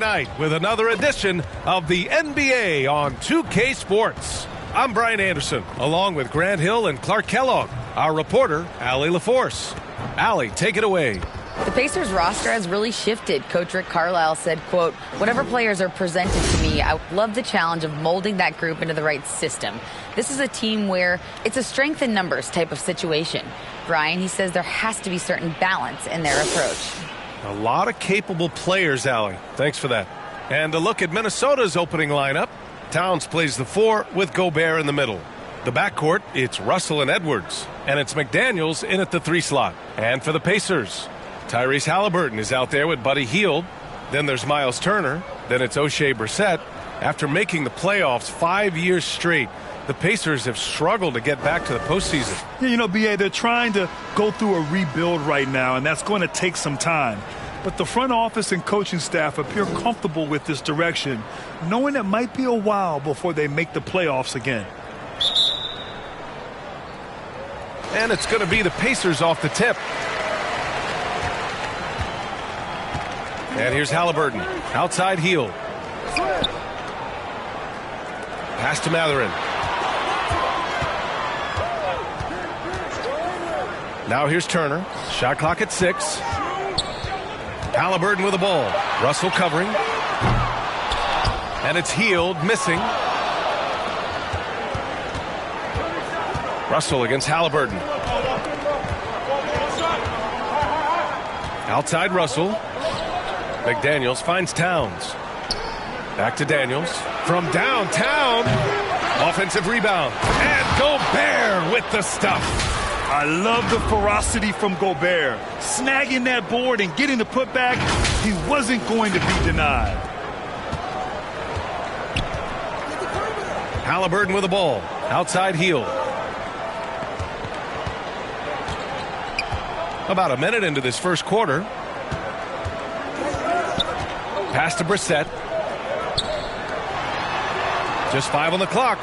Night with another edition of the NBA on 2K Sports. I'm Brian Anderson, along with Grant Hill and Clark Kellogg. Our reporter, Allie LaForce. Allie, take it away. The Pacers roster has really shifted. Coach Rick Carlisle said, quote, "Whatever players are presented to me, I love the challenge of molding that group into the right system. This is a team where it's a strength in numbers type of situation." Brian, he says there has to be certain balance in their approach. A lot of capable players, Allie. Thanks for that. And a look at Minnesota's opening lineup. Towns plays the 4 with Gobert in the middle. The backcourt, it's Russell and Edwards. And it's McDaniels in at the 3 slot. And for the Pacers, Tyrese Halliburton is out there with Buddy Hield. Then there's Miles Turner. Then it's O'Shea Brissett. After making the playoffs 5 years straight, the Pacers have struggled to get back to the postseason. Yeah, you know, B.A., they're trying to go through a rebuild right now, and that's going to take some time. But the front office and coaching staff appear comfortable with this direction, knowing it might be a while before they make the playoffs again. And it's going to be the Pacers off the tip. And here's Halliburton. Outside Hield. Pass to Matherin. Now here's Turner. Shot clock at 6. Halliburton with the ball. Russell covering. And it's Hield missing. Russell against Halliburton. Outside Russell. McDaniels finds Towns. Back to Daniels. From downtown. Offensive rebound. And Gobert with the stuff. I love the ferocity from Gobert. Snagging that board and getting the putback, he wasn't going to be denied. Halliburton with the ball. Outside Hield. About a minute into this first quarter. Pass to Brissett. Just 5 on the clock.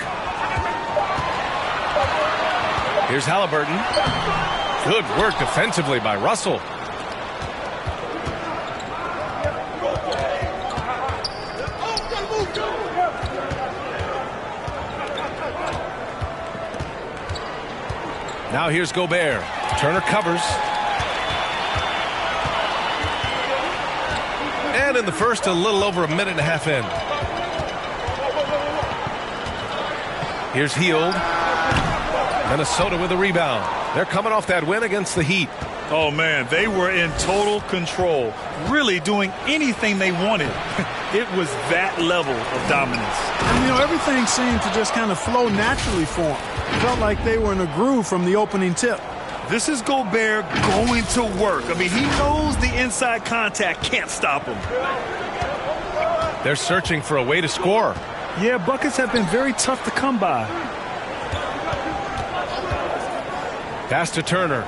Here's Halliburton. Good work defensively by Russell. Now here's Gobert. Turner covers. And in the first, a little over a minute and a half in. Here's Hield. Minnesota with a rebound. They're coming off that win against the Heat. Oh, man, they were in total control, really doing anything they wanted. It was that level of dominance. And, you know, everything seemed to just kind of flow naturally for them. It felt like they were in a groove from the opening tip. This is Gobert going to work. I mean, he knows the inside contact can't stop him. They're searching for a way to score. Yeah, buckets have been very tough to come by. Pass to Turner.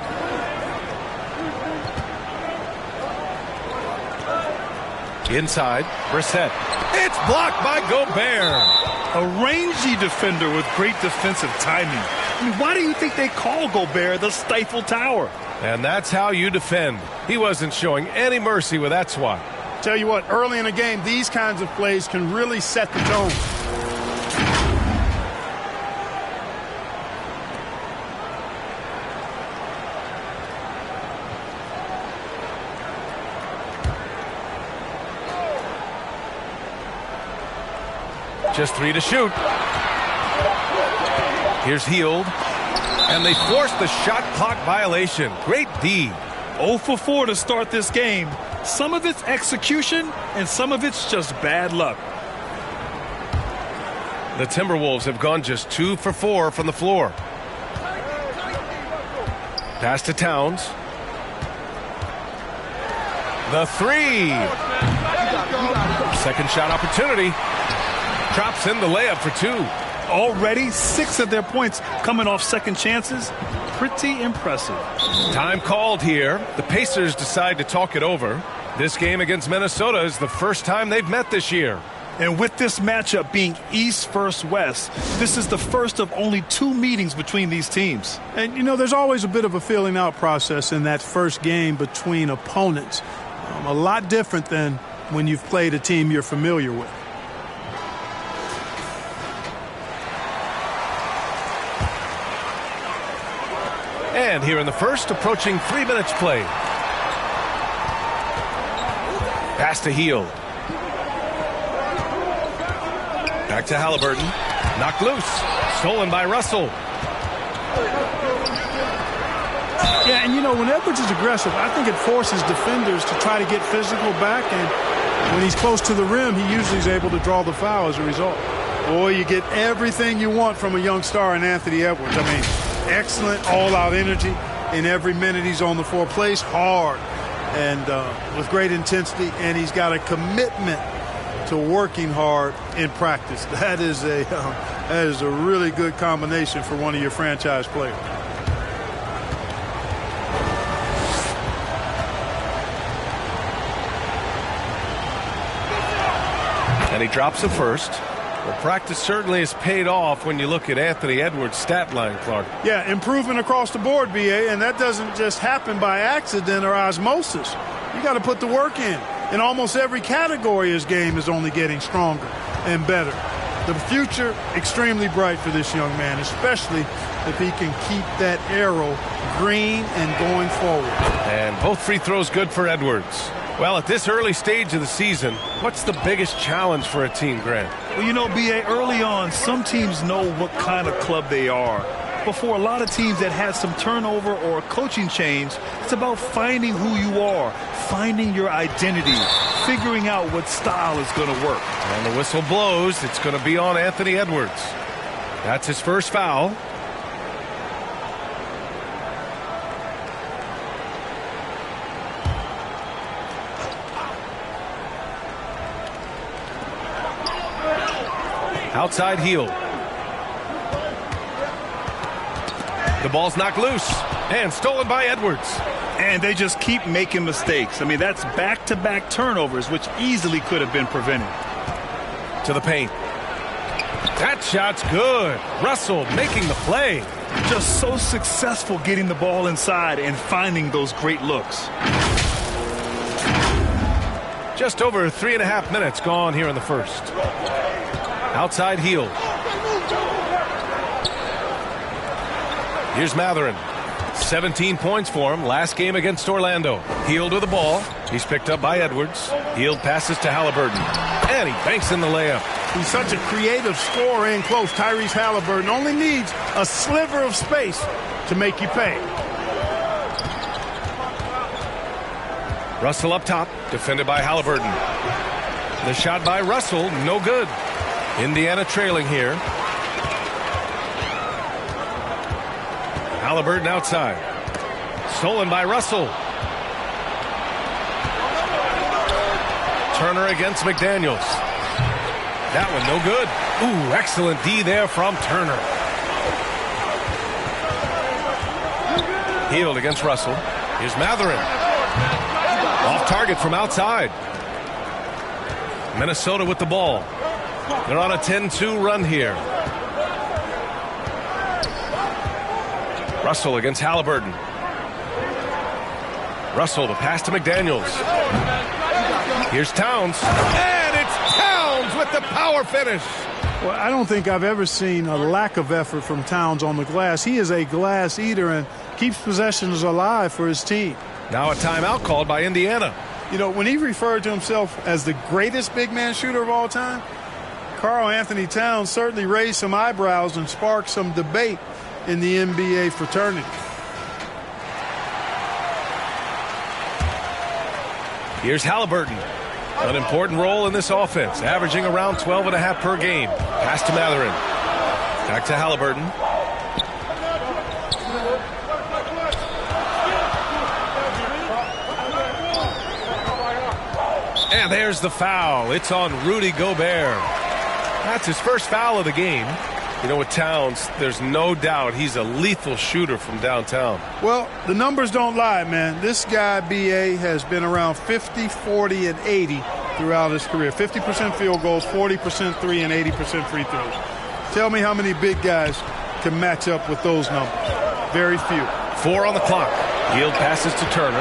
Inside, Brissett. It's blocked by Gobert. A rangy defender with great defensive timing. I mean, why do you think they call Gobert the Stifle Tower? And that's how you defend. He wasn't showing any mercy with that swat. Tell you what, early in the game, these kinds of plays can really set the tone. Just 3 to shoot. Here's Hield. And they force the shot clock violation. Great D. 0 for 4 to start this game. Some of it's execution, and some of it's just bad luck. The Timberwolves have gone just 2 for 4 from the floor. Pass to Towns. The 3. Second shot opportunity. Drops in the layup for 2. Already 6 of their points coming off second chances. Pretty impressive. Time called here. The Pacers decide to talk it over. This game against Minnesota is the first time they've met this year. And with this matchup being East versus West, this is the first of only 2 meetings between these teams. And, you know, there's always a bit of a feeling out process in that first game between opponents. A lot different than when you've played a team you're familiar with. And here in the first, approaching 3 minutes played. Pass to Hield. Back to Halliburton. Knocked loose. Stolen by Russell. Yeah, and you know, when Edwards is aggressive, I think it forces defenders to try to get physical back, and when he's close to the rim, he usually is able to draw the foul as a result. Boy, you get everything you want from a young star in Anthony Edwards. I mean, excellent all-out energy in every minute he's on the floor. Plays hard and with great intensity, and he's got a commitment to working hard in practice. That is a really good combination for one of your franchise players. And he drops a first. Well, practice certainly has paid off when you look at Anthony Edwards' stat line, Clark. Yeah, improvement across the board, B.A., and that doesn't just happen by accident or osmosis. You got to put the work in. In almost every category, his game is only getting stronger and better. The future, extremely bright for this young man, especially if he can keep that arrow green and going forward. And both free throws good for Edwards. Well, at this early stage of the season, what's the biggest challenge for a team, Grant? Well, you know, B.A., early on, some teams know what kind of club they are. But for a lot of teams that had some turnover or a coaching change, it's about finding who you are, finding your identity, figuring out what style is going to work. And the whistle blows. It's going to be on Anthony Edwards. That's his first foul. Outside Hield. The ball's knocked loose and stolen by Edwards. And they just keep making mistakes. I mean, that's back-to-back turnovers, which easily could have been prevented. To the paint. That shot's good. Russell making the play. Just so successful getting the ball inside and finding those great looks. Just over 3.5 minutes gone here in the first. Outside Hield. Here's Matherin. 17 points for him last game against Orlando. Hield with the ball. He's picked up by Edwards. Hield passes to Halliburton. And he banks in the layup. He's such a creative scorer in close. Tyrese Halliburton only needs a sliver of space to make you pay. Russell up top, defended by Halliburton. The shot by Russell, no good. Indiana trailing here. Halliburton outside. Stolen by Russell. Turner against McDaniels. That one no good. Ooh, excellent D there from Turner. Hield against Russell. Here's Matherin. Off target from outside. Minnesota with the ball. They're on a 10-2 run here. Russell against Halliburton. Russell, the pass to McDaniels. Here's Towns. And it's Towns with the power finish. Well, I don't think I've ever seen a lack of effort from Towns on the glass. He is a glass eater and keeps possessions alive for his team. Now a timeout called by Indiana. You know, when he referred to himself as the greatest big man shooter of all time, Karl Anthony Towns certainly raised some eyebrows and sparked some debate in the NBA fraternity. Here's Halliburton. An important role in this offense, averaging around 12.5 per game. Pass to Matherin. Back to Halliburton. And there's the foul. It's on Rudy Gobert. That's his first foul of the game. You know, with Towns, there's no doubt he's a lethal shooter from downtown. Well, the numbers don't lie, man. This guy, B.A., has been around 50, 40, and 80 throughout his career. 50% field goals, 40% three, and 80% free throws. Tell me how many big guys can match up with those numbers. Very few. 4 on the clock. Hield passes to Turner.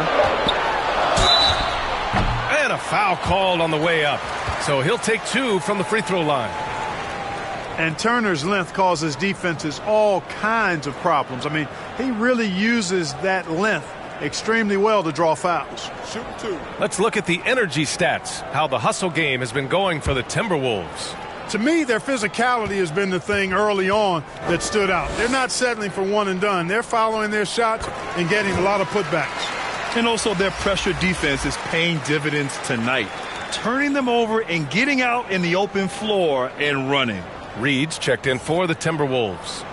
And And a foul called on the way up. So he'll take 2 from the free throw line. And Turner's length causes defenses all kinds of problems. I mean, he really uses that length extremely well to draw fouls. Shoot 2. Let's look at the energy stats, how the hustle game has been going for the Timberwolves. To me, their physicality has been the thing early on that stood out. They're not settling for one and done. They're following their shots and getting a lot of putbacks. And also their pressure defense is paying dividends tonight, turning them over and getting out in the open floor and running. Reed's checked in for the Timberwolves.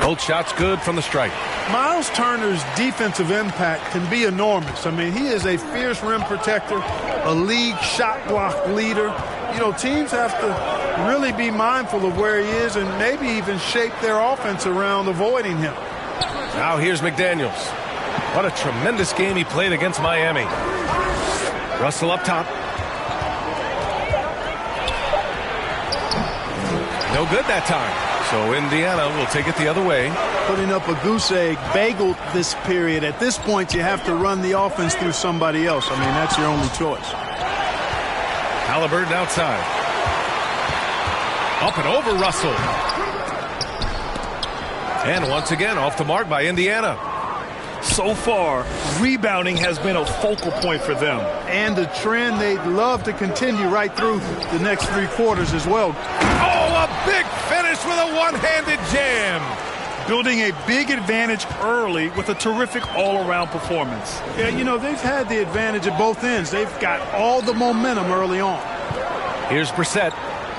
Both shots good from the stripe. Miles Turner's defensive impact can be enormous. I mean, he is a fierce rim protector, a league shot block leader. You know, teams have to really be mindful of where he is and maybe even shape their offense around avoiding him. Now here's McDaniels. What a tremendous game he played against Miami. Russell up top. No good that time. So Indiana will take it the other way. Putting up a goose egg bagel this period. At this point, you have to run the offense through somebody else. I mean, that's your only choice. Halliburton outside. Up and over Russell. And once again, off the mark by Indiana. So far, rebounding has been a focal point for them. And a trend they'd love to continue right through the next 3 quarters as well. Oh, a big finish with a one-handed jam. Building a big advantage early with a terrific all-around performance. Yeah, you know, they've had the advantage at both ends. They've got all the momentum early on. Here's Brissett.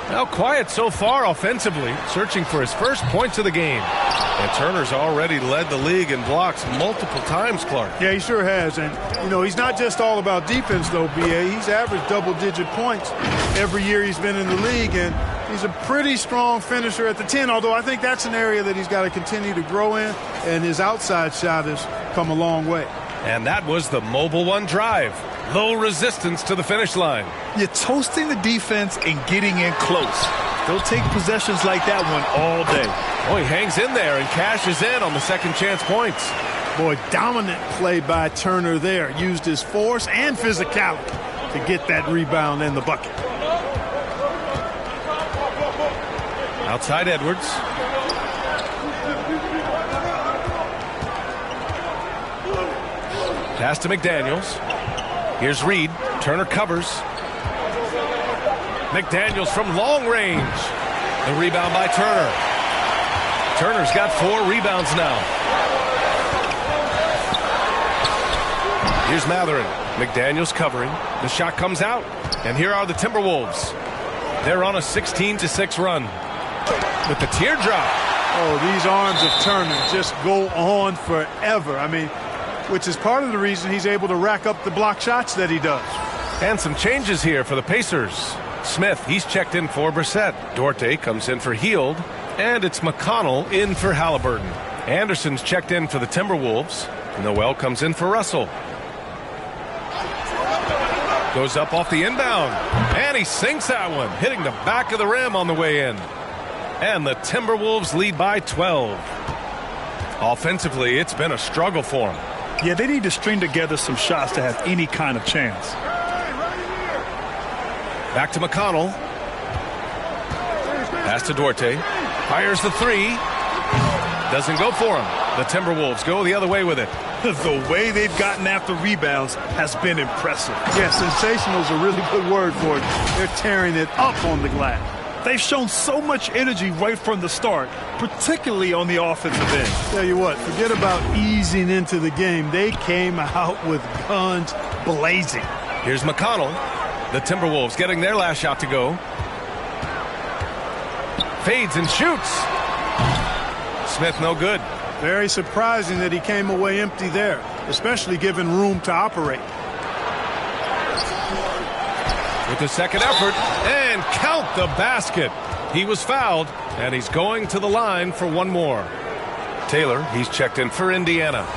Now quiet so far offensively, searching for his first points of the game. And Turner's already led the league in blocks multiple times, Clark. Yeah, he sure has. And, you know, he's not just all about defense, though, B.A. He's averaged double-digit points every year he's been in the league. And he's a pretty strong finisher at the 10, although I think that's an area that he's got to continue to grow in. And his outside shot has come a long way. And that was the Mobile One drive. Low resistance to the finish line. You're toasting the defense and getting in close. They'll take possessions like that one all day. Oh, he hangs in there and cashes in on the second chance points. Boy, dominant play by Turner there. Used his force and physicality to get that rebound in the bucket. Outside Edwards. Pass to McDaniels. Here's Reed. Turner covers. McDaniels from long range. The rebound by Turner. Turner's got 4 rebounds now. Here's Matherin. McDaniels covering. The shot comes out. And here are the Timberwolves. They're on a 16-6 run. With the teardrop. Oh, these arms of Turner just go on forever. I mean, which is part of the reason he's able to rack up the block shots that he does. And some changes here for the Pacers. Smith, he's checked in for Brissett. Duarte comes in for Hield. And it's McConnell in for Halliburton. Anderson's checked in for the Timberwolves. Noel comes in for Russell. Goes up off the inbound. And he sinks that one, hitting the back of the rim on the way in. And the Timberwolves lead by 12. Offensively, it's been a struggle for them. Yeah, they need to string together some shots to have any kind of chance. Back to McConnell. Pass to Duarte. Fires the 3. Doesn't go for him. The Timberwolves go the other way with it. The way they've gotten after rebounds has been impressive. Yeah, sensational is a really good word for it. They're tearing it up on the glass. They've shown so much energy right from the start, particularly on the offensive end. Tell you what, forget about easing into the game. They came out with guns blazing. Here's McConnell. The Timberwolves getting their last shot to go. Fades and shoots. Smith no good. Very surprising that he came away empty there, especially given room to operate. With the second effort, and count the basket. He was fouled, and he's going to the line for one more. Taylor, he's checked in for Indiana.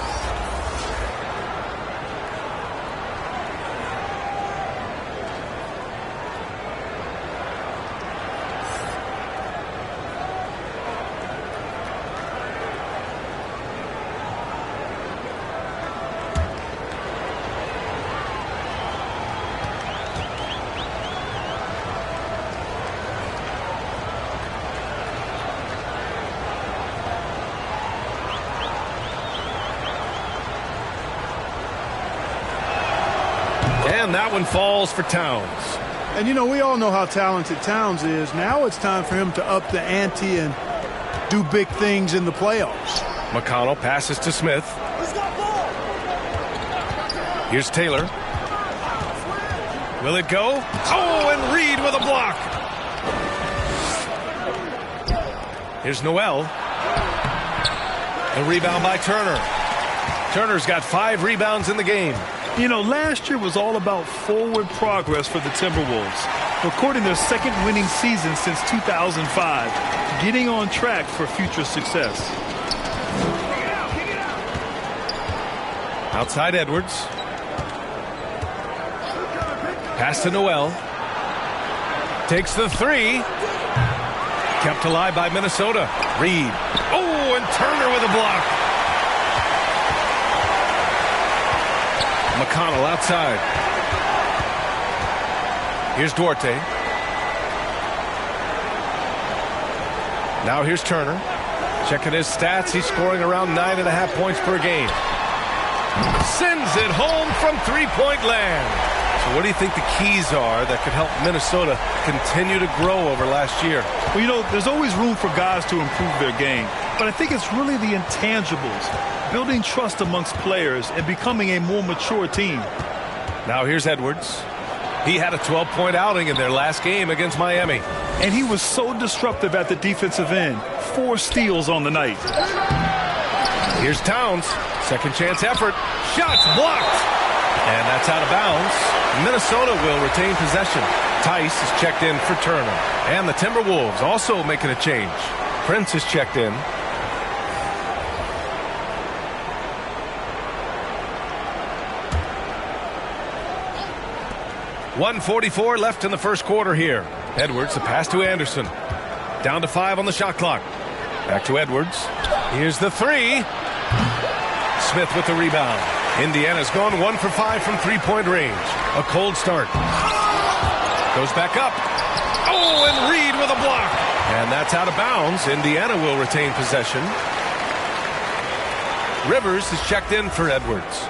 And that one falls for Towns. And, you know, we all know how talented Towns is. Now it's time for him to up the ante and do big things in the playoffs. McConnell passes to Smith. Here's Taylor. Will it go? Oh, and Reed with a block. Here's Noel. A rebound by Turner. Turner's got 5 rebounds in the game. You know, last year was all about forward progress for the Timberwolves, recording their second winning season since 2005, getting on track for future success. Outside Edwards. Pass to Noel. Takes the 3. Kept alive by Minnesota. Reed. Oh, and Turner with a block. McConnell outside. Here's Duarte. Now here's Turner. Checking his stats. He's scoring around 9.5 points per game. Sends it home from three-point land. So what do you think the keys are that could help Minnesota continue to grow over last year? Well, you know, there's always room for guys to improve their game. But I think it's really the intangibles, building trust amongst players and becoming a more mature team. Now here's Edwards. He had a 12-point outing in their last game against Miami. And he was so disruptive at the defensive end. 4 steals on the night. Here's Towns. Second chance effort. Shots blocked. And that's out of bounds. Minnesota will retain possession. Tice is checked in for Turner. And the Timberwolves also making a change. Prince is checked in. .144 left in the first quarter here. Edwards, the pass to Anderson. Down to 5 on the shot clock. Back to Edwards. Here's the 3. Smith with the rebound. Indiana's gone 1 for 5 from three-point range. A cold start. Goes back up. Oh, and Reed with a block. And that's out of bounds. Indiana will retain possession. Rivers is checked in for Edwards.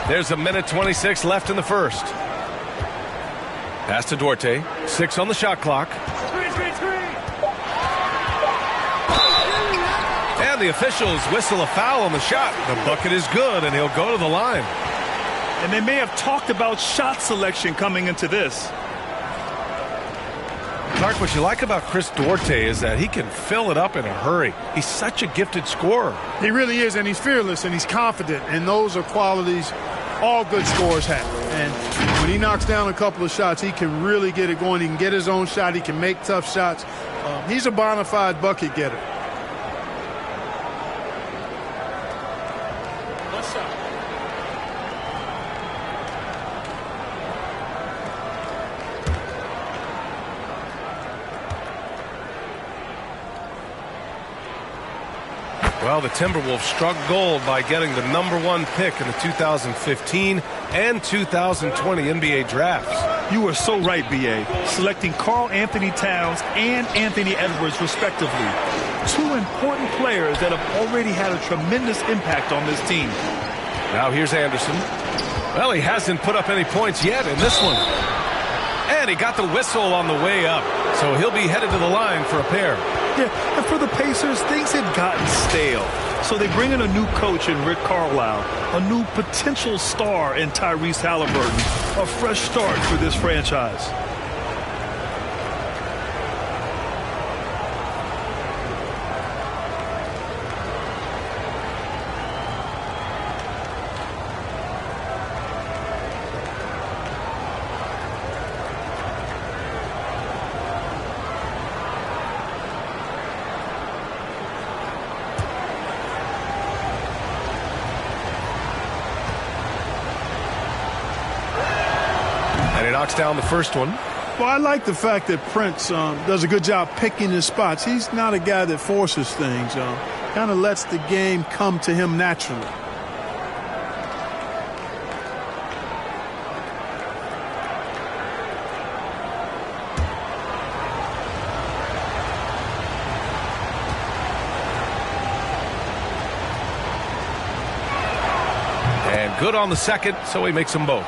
There's a minute 26 left in the first. Pass to Duarte. 6 on the shot clock. And the officials whistle a foul on the shot. The bucket is good, and he'll go to the line. And they may have talked about shot selection coming into this. Clark, what you like about Chris Duarte is that he can fill it up in a hurry. He's such a gifted scorer. He really is, and he's fearless, and he's confident, and those are qualities all good scorers have. And when he knocks down a couple of shots, he can really get it going. He can get his own shot. He can make tough shots. He's a bona fide bucket getter. Well, the Timberwolves struck gold by getting the #1 pick in the 2015 and 2020 NBA drafts. You are so right, B.A. Selecting Karl Anthony Towns and Anthony Edwards, respectively. 2 important players that have already had a tremendous impact on this team. Now here's Anderson. Well, he hasn't put up any points yet in this one. And he got the whistle on the way up. So he'll be headed to the line for a pair. Yeah, and for the Pacers, things had gotten stale. So they bring in a new coach in Rick Carlisle, a new potential star in Tyrese Halliburton, a fresh start for this franchise. Knocks down the first one. Well, I like the fact that Prince does a good job picking his spots. He's not a guy that forces things. Kind of lets the game come to him naturally. And good on the second, so he makes them both.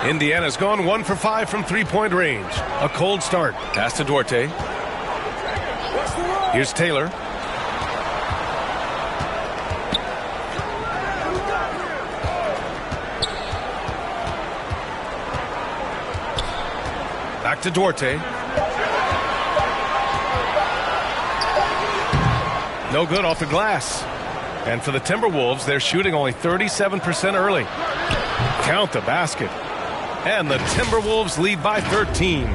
Indiana's gone 1 for 5 from three-point range. A cold start. Pass to Duarte. Here's Taylor. Back to Duarte. No good off the glass. And for the Timberwolves, they're shooting only 37% early. Count the basket. And the Timberwolves lead by 13.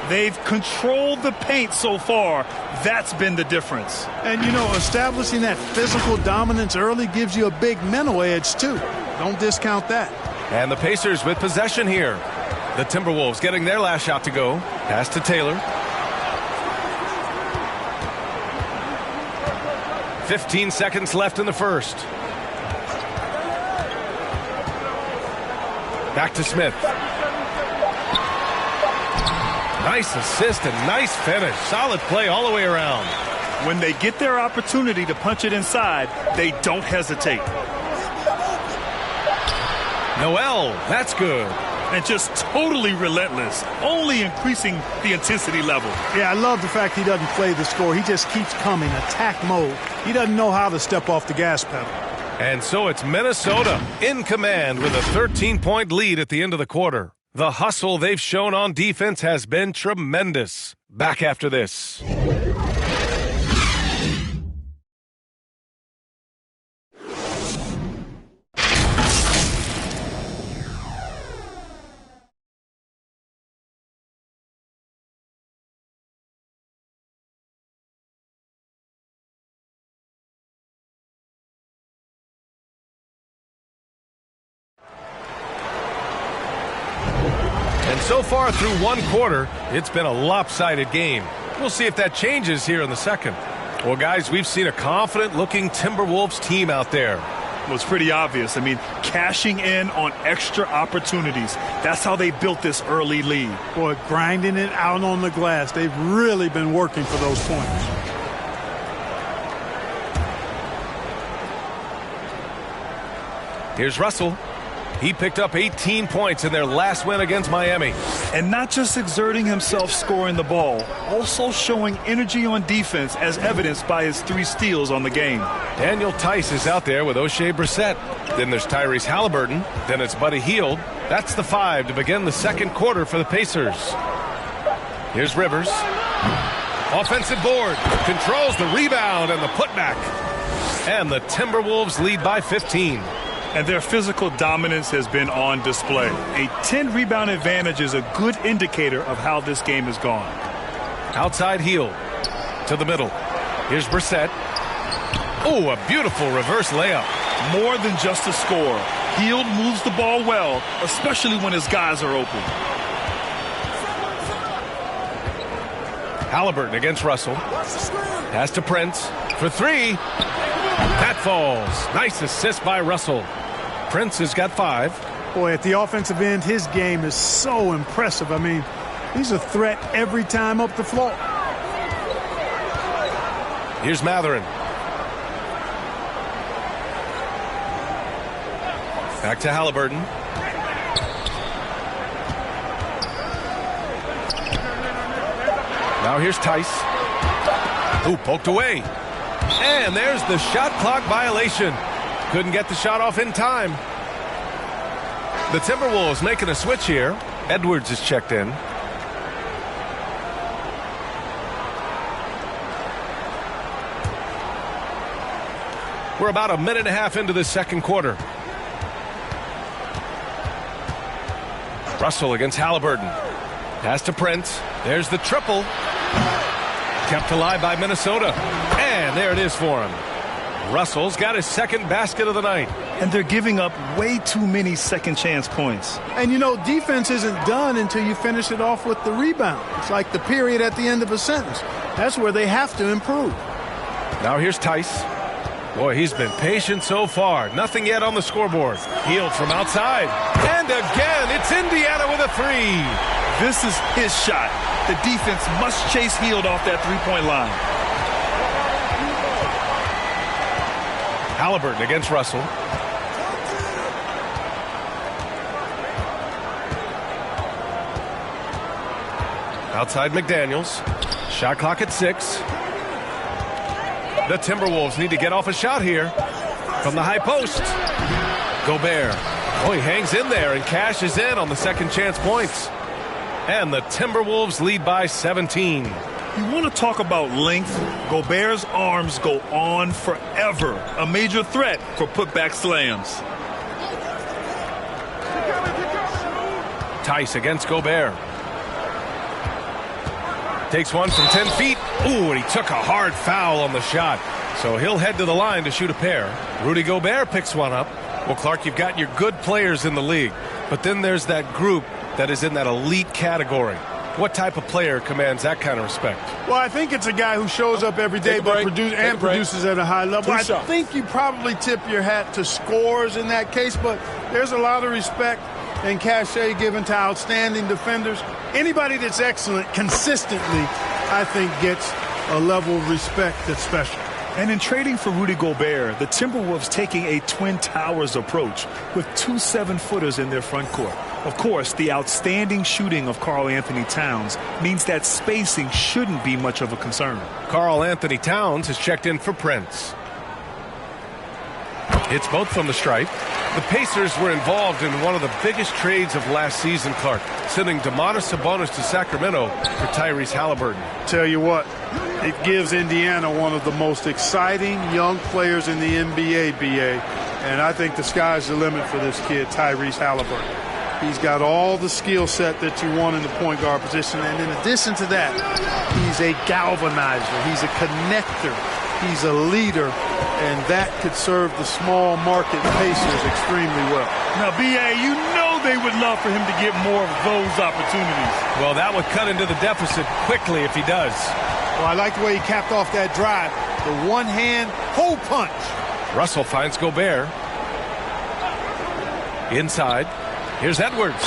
They've controlled the paint so far. That's been the difference. And, you know, establishing that physical dominance early gives you a big mental edge, too. Don't discount that. And the Pacers with possession here. The Timberwolves getting their last shot to go. Pass to Taylor. 15 seconds left in the first. Back to Smith. Nice assist and nice finish. Solid play all the way around. When they get their opportunity to punch it inside, they don't hesitate. Noel, that's good. And just totally relentless, only increasing the intensity level. Yeah, I love the fact he doesn't play the score. He just keeps coming, attack mode. He doesn't know how to step off the gas pedal. And so it's Minnesota in command with a 13-point lead at the end of the quarter. The hustle they've shown on defense has been tremendous. Back after this. And so far through one quarter, it's been a lopsided game. We'll see if that changes here in the second. Well, guys, we've seen a confident-looking Timberwolves team out there. Well, it's pretty obvious. I mean, cashing in on extra opportunities. That's how they built this early lead. Boy, grinding it out on the glass. They've really been working for those points. Here's Russell. He picked up 18 points in their last win against Miami. And not just exerting himself scoring the ball, also showing energy on defense as evidenced by his 3 steals on the game. Daniel Tice is out there with O'Shea Brissett. Then there's Tyrese Halliburton. Then it's Buddy Hield. That's the 5 to begin the second quarter for the Pacers. Here's Rivers. Offensive board. Controls the rebound and the putback. And the Timberwolves lead by 15. And their physical dominance has been on display. A 10-rebound advantage is a good indicator of how this game has gone. Outside Hield to the middle. Here's Brissett. Oh, a beautiful reverse layup. More than just a score. Hield moves the ball well, especially when his guys are open. Halliburton against Russell. Pass to Prince for 3. That falls. Nice assist by Russell. Prince has got 5. Boy, at the offensive end, his game is so impressive. I mean, he's a threat every time up the floor. Here's Matherin. Back to Halliburton. Now here's Tice. Who poked away. And there's the shot clock violation. Couldn't get the shot off in time. The Timberwolves making a switch here. Edwards is checked in. We're about a minute and a half into the second quarter. Russell against Halliburton. Pass to Prince. There's the triple. Kept alive by Minnesota. And there it is for him. Russell's got his second basket of the night. And they're giving up way too many second chance points. And, you know, defense isn't done until you finish it off with the rebound. It's like the period at the end of a sentence. That's where they have to improve. Now here's Tice. Boy, he's been patient so far. Nothing yet on the scoreboard. Hield from outside. And again, it's Indiana with a three. This is his shot. The defense must chase Hield off that three-point line. Halliburton against Russell. Outside McDaniels. Shot clock at 6. The Timberwolves need to get off a shot here from the high post. Gobert. Oh, he hangs in there and cashes in on the second chance points. And the Timberwolves lead by 17. You want to talk about length? Gobert's arms go on forever. A major threat for putback slams. Tice against Gobert. Takes one from 10 feet. Ooh, and he took a hard foul on the shot. So he'll head to the line to shoot a pair. Rudy Gobert picks one up. Well, Clark, you've got your good players in the league. But then there's that group that is in that elite category. What type of player commands that kind of respect? Well, I think it's a guy who shows up every day but produces at a high level. I think you probably tip your hat to scores in that case, but there's a lot of respect and cachet given to outstanding defenders. Anybody that's excellent consistently, I think, gets a level of respect that's special. And in trading for Rudy Gobert, the Timberwolves taking a Twin Towers approach with 2 7-footers in their front court. Of course, the outstanding shooting of Karl Anthony Towns means that spacing shouldn't be much of a concern. Karl Anthony Towns has checked in for Prince. Hits both from the stripe. The Pacers were involved in one of the biggest trades of last season, Clark, sending Domantas Sabonis to Sacramento for Tyrese Halliburton. Tell you what, it gives Indiana one of the most exciting young players in the NBA, BA. And I think the sky's the limit for this kid, Tyrese Halliburton. He's got all the skill set that you want in the point guard position. And in addition to that, he's a galvanizer. He's a connector. He's a leader. And that could serve the small market Pacers extremely well. Now, B.A., you know they would love for him to get more of those opportunities. Well, that would cut into the deficit quickly if he does. Well, I like the way he capped off that drive. The one-hand hole punch. Russell finds Gobert. Inside. Here's Edwards.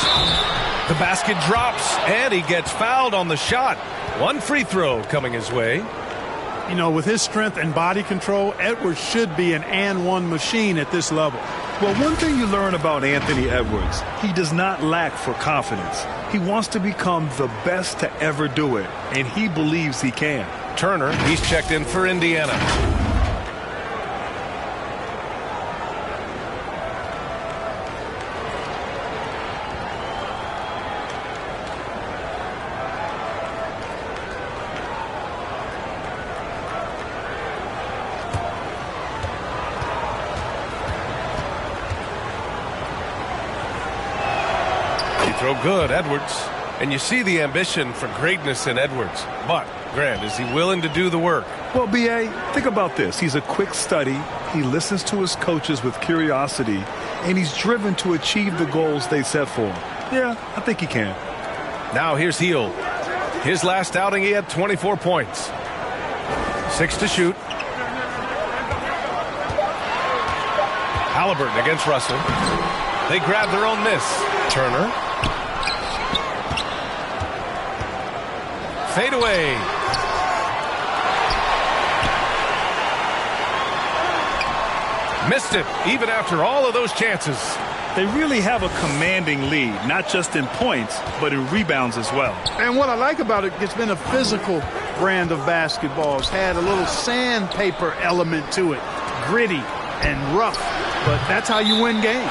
The basket drops, and he gets fouled on the shot. One free throw coming his way. You know, with his strength and body control, Edwards should be an and-one machine at this level. Well, one thing you learn about Anthony Edwards, he does not lack for confidence. He wants to become the best to ever do it, and he believes he can. Turner, he's checked in for Indiana. Throw good, Edwards. And you see the ambition for greatness in Edwards. But, Grant, is he willing to do the work? Well, B.A., think about this. He's a quick study. He listens to his coaches with curiosity. And he's driven to achieve the goals they set for him. Yeah, I think he can. Now here's Hield. His last outing, he had 24 points. 6 to shoot. Halliburton against Russell. They grab their own miss. Turner. Fade away. Missed it, even after all of those chances. They really have a commanding lead, not just in points, but in rebounds as well. And what I like about it, it's been a physical brand of basketball. It's had a little sandpaper element to it, gritty and rough, but that's how you win games.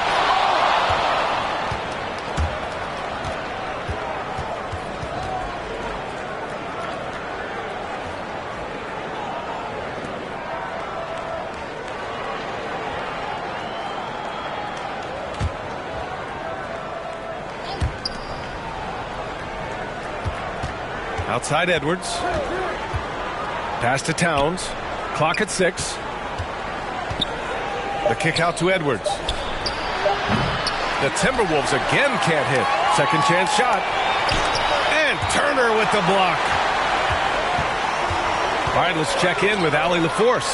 Outside Edwards. Pass to Towns. Clock at 6. The kick out to Edwards. The Timberwolves again can't hit. Second chance shot. And Turner with the block. All right, let's check in with Allie LaForce.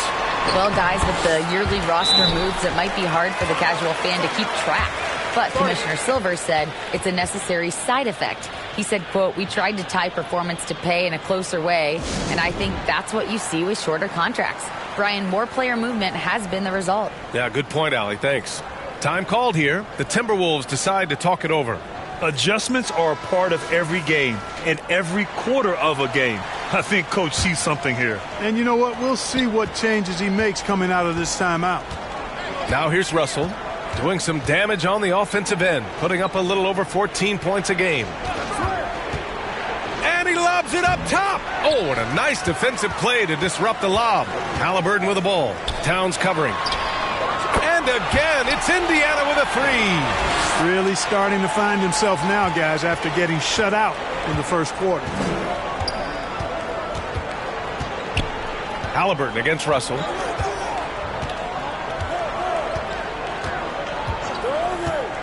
Well, guys, with the yearly roster moves, it might be hard for the casual fan to keep track. But Commissioner Silver said it's a necessary side effect. He said, quote, "We tried to tie performance to pay in a closer way, and I think that's what you see with shorter contracts." Brian, more player movement has been the result. Yeah, good point, Allie. Thanks. Time called here. The Timberwolves decide to talk it over. Adjustments are a part of every game and every quarter of a game. I think Coach sees something here. And you know what? We'll see what changes he makes coming out of this timeout. Now here's Russell doing some damage on the offensive end, putting up a little over 14 points a game. And he lobs it up top. Oh, what a nice defensive play to disrupt the lob. Halliburton with the ball. Towns covering. And again, it's Indiana with a three. Really starting to find himself now, guys, after getting shut out in the first quarter. Halliburton against Russell.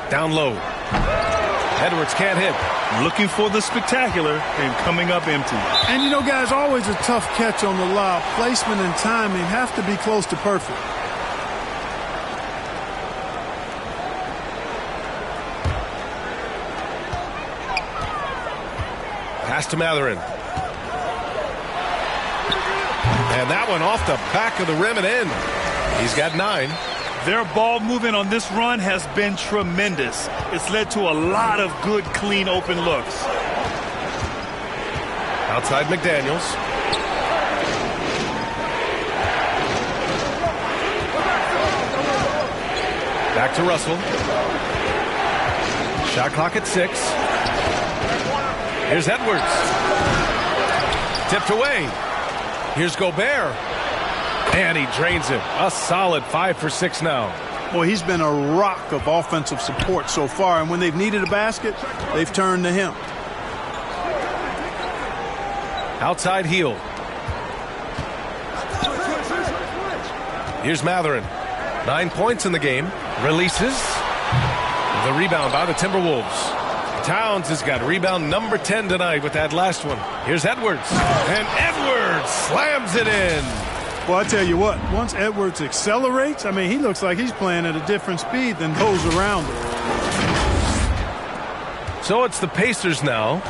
Down low. Edwards can't hit. Looking for the spectacular and coming up empty. And you know, guys, always a tough catch on the lob. Placement and timing have to be close to perfect. Pass to Mathurin. And that one off the back of the rim and in. He's got 9. Their ball movement on this run has been tremendous. It's led to a lot of good, clean, open looks. Outside McDaniels. Back to Russell. Shot clock at 6. Here's Edwards. Tipped away. Here's Gobert. And he drains it. A solid 5 for 6 now. Boy, he's been a rock of offensive support so far. And when they've needed a basket, they've turned to him. Outside heel. Here's Mathurin. 9 points in the game. Releases. The rebound by the Timberwolves. Towns has got rebound number 10 tonight with that last one. Here's Edwards. And Edwards slams it in. Well, I tell you what, once Edwards accelerates, I mean, he looks like he's playing at a different speed than those around him. So it's the Pacers now.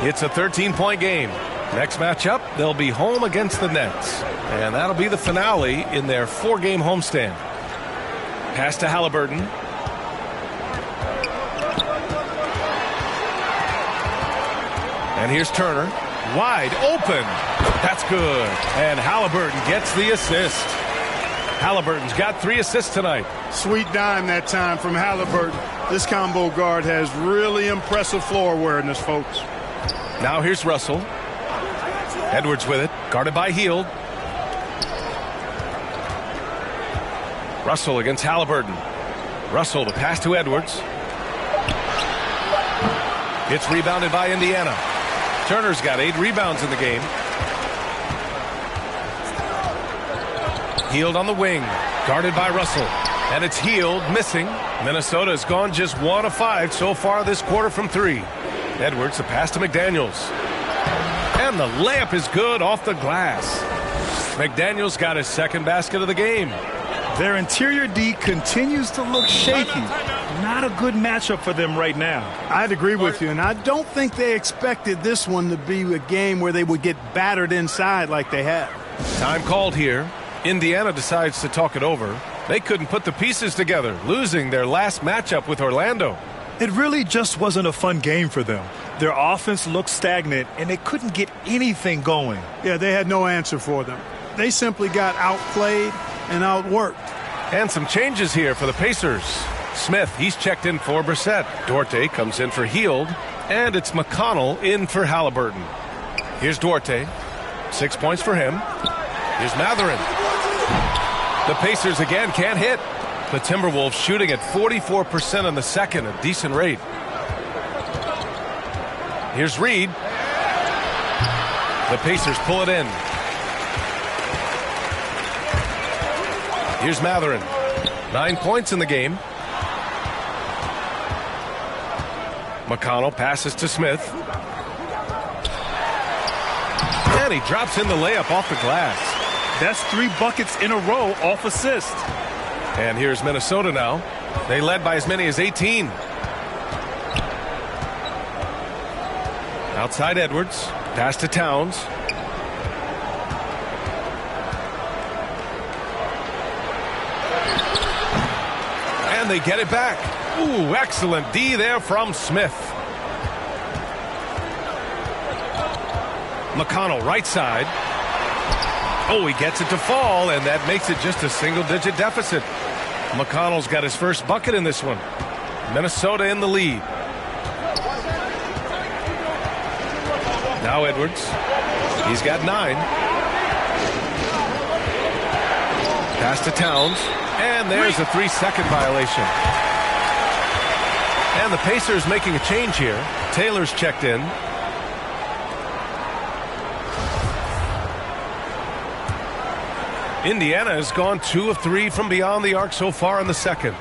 It's a 13-point game. Next matchup, they'll be home against the Nets. And that'll be the finale in their 4-game homestand. Pass to Halliburton. And here's Turner. Wide open. That's good. And Halliburton gets the assist. Halliburton's got 3 assists tonight. Sweet dime that time from Halliburton. This combo guard has really impressive floor awareness, folks. Now here's Russell. Edwards with it. Guarded by Hield. Russell against Halliburton. Russell, the pass to Edwards. It's rebounded by Indiana. Turner's got 8 rebounds in the game. Hield on the wing. Guarded by Russell. And it's Hield missing. Minnesota has gone just 1 of 5 so far this quarter from 3. Edwards, the pass to McDaniels. And the layup is good off the glass. McDaniels got his second basket of the game. Their interior D continues to look shaky. Not a good matchup for them right now. I'd agree with you, and I don't think they expected this one to be a game where they would get battered inside like they had. Time called here. Indiana decides to talk it over. They couldn't put the pieces together, losing their last matchup with Orlando. It really just wasn't a fun game for them. Their offense looked stagnant, and they couldn't get anything going. Yeah, they had no answer for them. They simply got outplayed and outworked. And some changes here for the Pacers. Smith, he's checked in for Brissett. Duarte comes in for Hield. And it's McConnell in for Halliburton. Here's Duarte. 6 points for him. Here's Mathurin. The Pacers again can't hit. The Timberwolves shooting at 44% in the second, a decent rate. Here's Reed. The Pacers pull it in. Here's Mathurin. 9 points in the game. McConnell passes to Smith. And he drops in the layup off the glass. That's 3 buckets in a row off assist. And here's Minnesota now. They led by as many as 18. Outside Edwards. Pass to Towns. And they get it back. Ooh, excellent D there from Smith. McConnell right side. Oh, he gets it to fall, and that makes it just a single-digit deficit. McConnell's got his first bucket in this one. Minnesota in the lead. Now Edwards. He's got 9. Pass to Towns. And there's a 3-second violation. And the Pacers making a change here. Taylor's checked in. Indiana has gone 2 of 3 from beyond the arc so far in the second.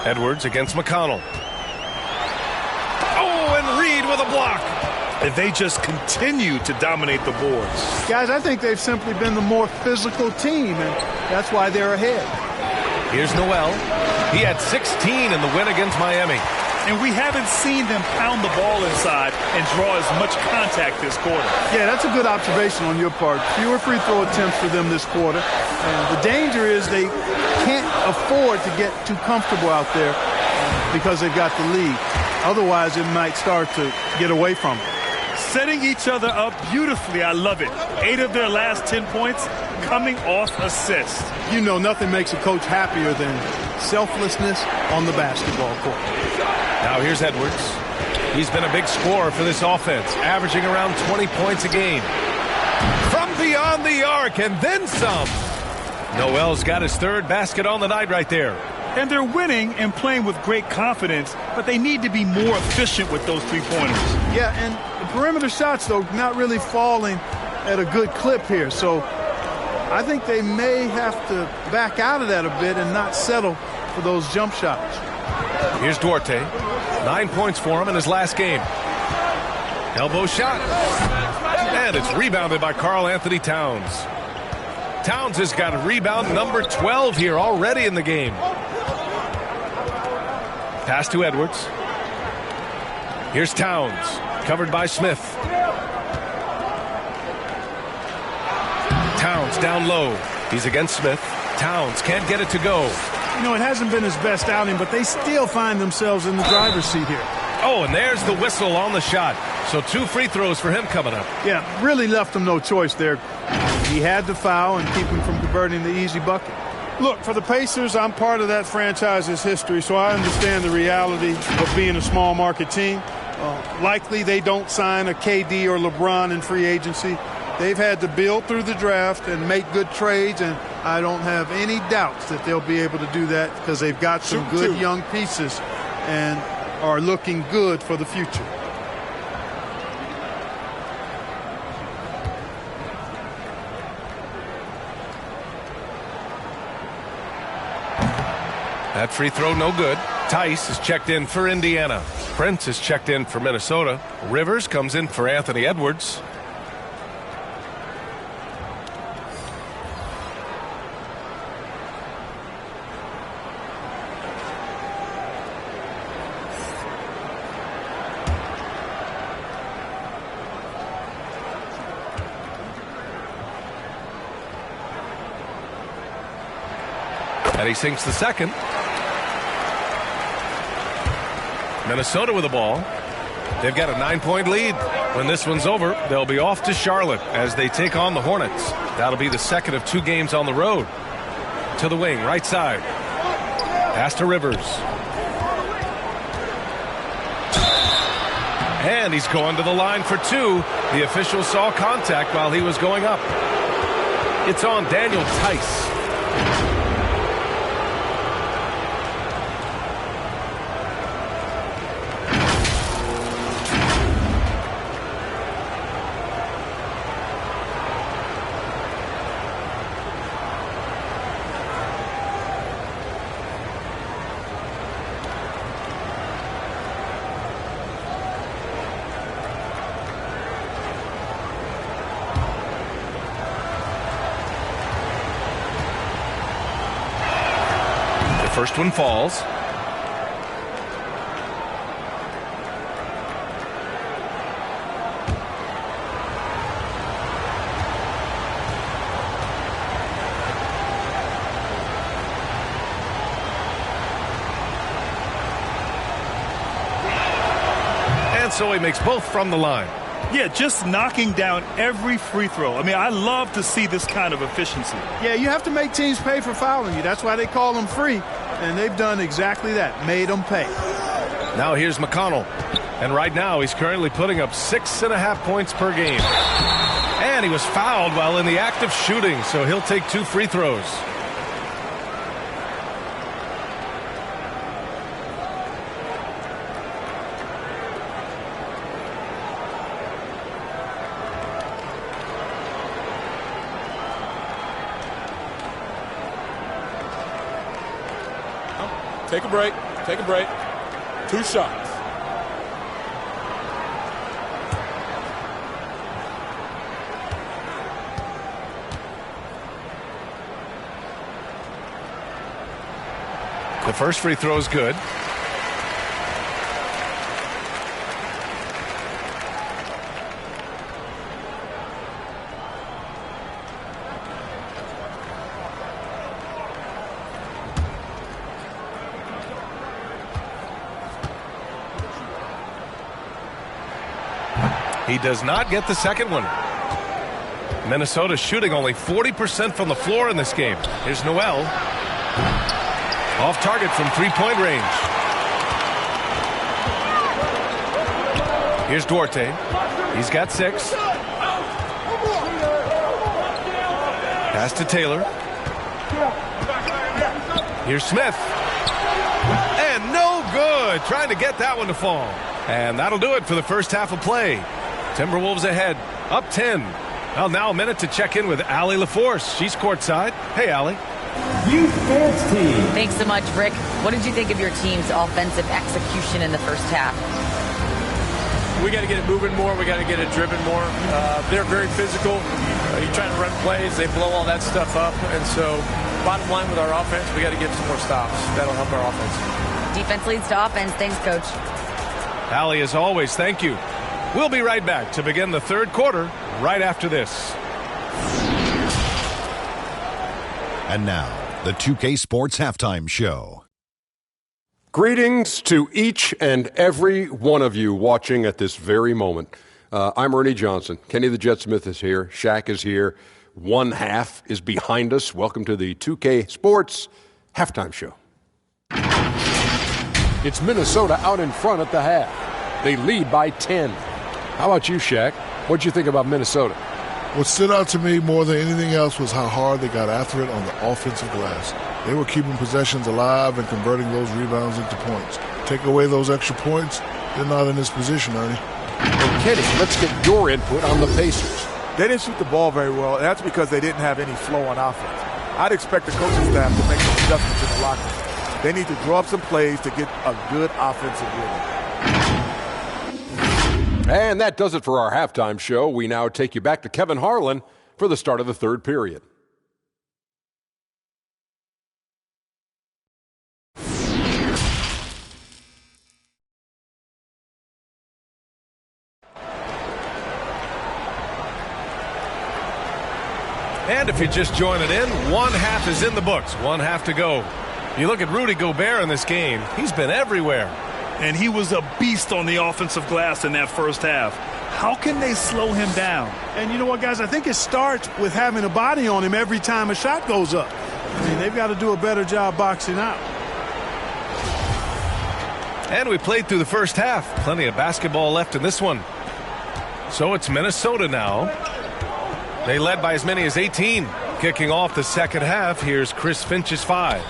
Edwards against McConnell. Oh, and Reed with a block. And they just continue to dominate the boards. Guys, I think they've simply been the more physical team, and that's why they're ahead. Here's Noel. He had 16 in the win against Miami. And we haven't seen them pound the ball inside and draw as much contact this quarter. Yeah, that's a good observation on your part. Fewer free throw attempts for them this quarter. And the danger is they can't afford to get too comfortable out there because they've got the lead. Otherwise, it might start to get away from them. Setting each other up beautifully. I love it. 8 of their last 10 points coming off assists. You know, nothing makes a coach happier than selflessness on the basketball court. Now here's Edwards. He's been a big scorer for this offense, averaging around 20 points a game. From beyond the arc, and then some. Noel's got his 3rd basket on the night right there. And they're winning and playing with great confidence, but they need to be more efficient with those 3-pointers. Yeah, and the perimeter shots, though, not really falling at a good clip here. So I think they may have to back out of that a bit and not settle for those jump shots. Here's Duarte. 9 points for him in his last game. Elbow shot. And it's rebounded by Karl Anthony Towns. Towns has got a rebound number 12 here already in the game. Pass to Edwards. Here's Towns. Covered by Smith. Towns down low. He's against Smith. Towns can't get it to go. You know, it hasn't been his best outing, but they still find themselves in the driver's seat here. Oh, and there's the whistle on the shot. So 2 free throws for him coming up. Yeah, really left him no choice there. He had to foul and keep him from converting the easy bucket. Look, for the Pacers, I'm part of that franchise's history, so I understand the reality of being a small market team. Likely they don't sign a KD or LeBron in free agency. They've had to build through the draft and make good trades, and I don't have any doubts that they'll be able to do that because they've got some good young pieces and are looking good for the future. That free throw no good. Tice is checked in for Indiana. Prince is checked in for Minnesota. Rivers comes in for Anthony Edwards. And he sinks the second. Minnesota with the ball. They've got a 9-point lead. When this one's over, they'll be off to Charlotte as they take on the Hornets. That'll be the second of 2 games on the road. To the wing, right side. Pass to Rivers. And he's going to the line for 2. The official saw contact while he was going up. It's on Daniel Tice. First one falls. And so he makes both from the line. Yeah, just knocking down every free throw. I mean, I love to see this kind of efficiency. Yeah, you have to make teams pay for fouling you. That's why they call them free. And they've done exactly that, made them pay. Now here's McConnell. And right now he's currently putting up 6.5 points per game. And he was fouled while in the act of shooting, so he'll take 2 free throws. Take a break. Take a break. 2 shots. The first free throw is good. He does not get the second one. Minnesota shooting only 40% from the floor in this game. Here's Noel. Off target from three-point range. Here's Duarte. He's got 6. Pass to Taylor. Here's Smith. And no good. Trying to get that one to fall. And that'll do it for the first half of play. Timberwolves ahead, up 10. Well, now a minute to check in with Allie LaForce. She's courtside. Hey, Allie. Thanks so much, Rick. What did you think of your team's offensive execution in the first half? We got to get it moving more. We got to get it driven more. They're very physical. You're trying to run plays. They blow all that stuff up. And so, bottom line with our offense, we got to get some more stops. That'll help our offense. Defense leads to offense. Thanks, Coach. Allie, as always, thank you. We'll be right back to begin the third quarter right after this. And now, the 2K Sports Halftime Show. Greetings to each and every one of you watching at this very moment. I'm Ernie Johnson. Kenny the Jet Smith is here. Shaq is here. One half is behind us. Welcome to the 2K Sports Halftime Show. It's Minnesota out in front at the half. They lead by 10. How about you, Shaq? What'd you think about Minnesota? What stood out to me more than anything else was how hard they got after it on the offensive glass. They were keeping possessions alive and converting those rebounds into points. Take away those extra points, they're not in this position, Ernie. And Kenny, let's get your input on the Pacers. They didn't shoot the ball very well, and that's because they didn't have any flow on offense. I'd expect the coaching staff to make some adjustments in the locker room. They need to draw up some plays to get a good offensive rhythm. And that does it for our halftime show. We now take you back to Kevin Harlan for the start of the third period. And if you're just joining in, one half is in the books. One half to go. You look at Rudy Gobert in this game. He's been everywhere. And he was a beast on the offensive glass in that first half. How can they slow him down? And you know what, guys? I think it starts with having a body on him every time a shot goes up. I mean, they've got to do a better job boxing out. And we played through the first half. Plenty of basketball left in this one. So it's Minnesota now. They led by as many as 18. Kicking off the second half, here's Chris Finch's 5.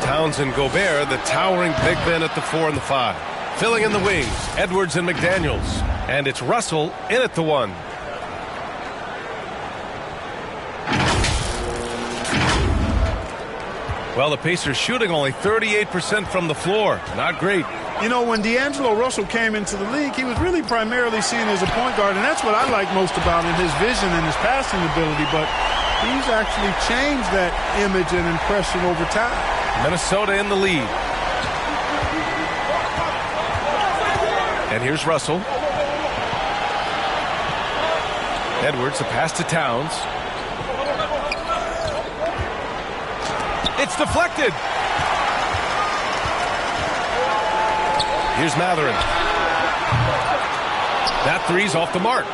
Towns and Gobert, the towering big men at the 4 and the 5. Filling in the wings, Edwards and McDaniels. And it's Russell in at the 1. Well, the Pacers shooting only 38% from the floor. Not great. You know, when D'Angelo Russell came into the league, he was really primarily seen as a point guard, and that's what I like most about him, his vision and his passing ability. But he's actually changed that image and impression over time. Minnesota in the lead. And here's Russell. Edwards, a pass to Towns. It's deflected. Here's Matherin. That three's off the mark.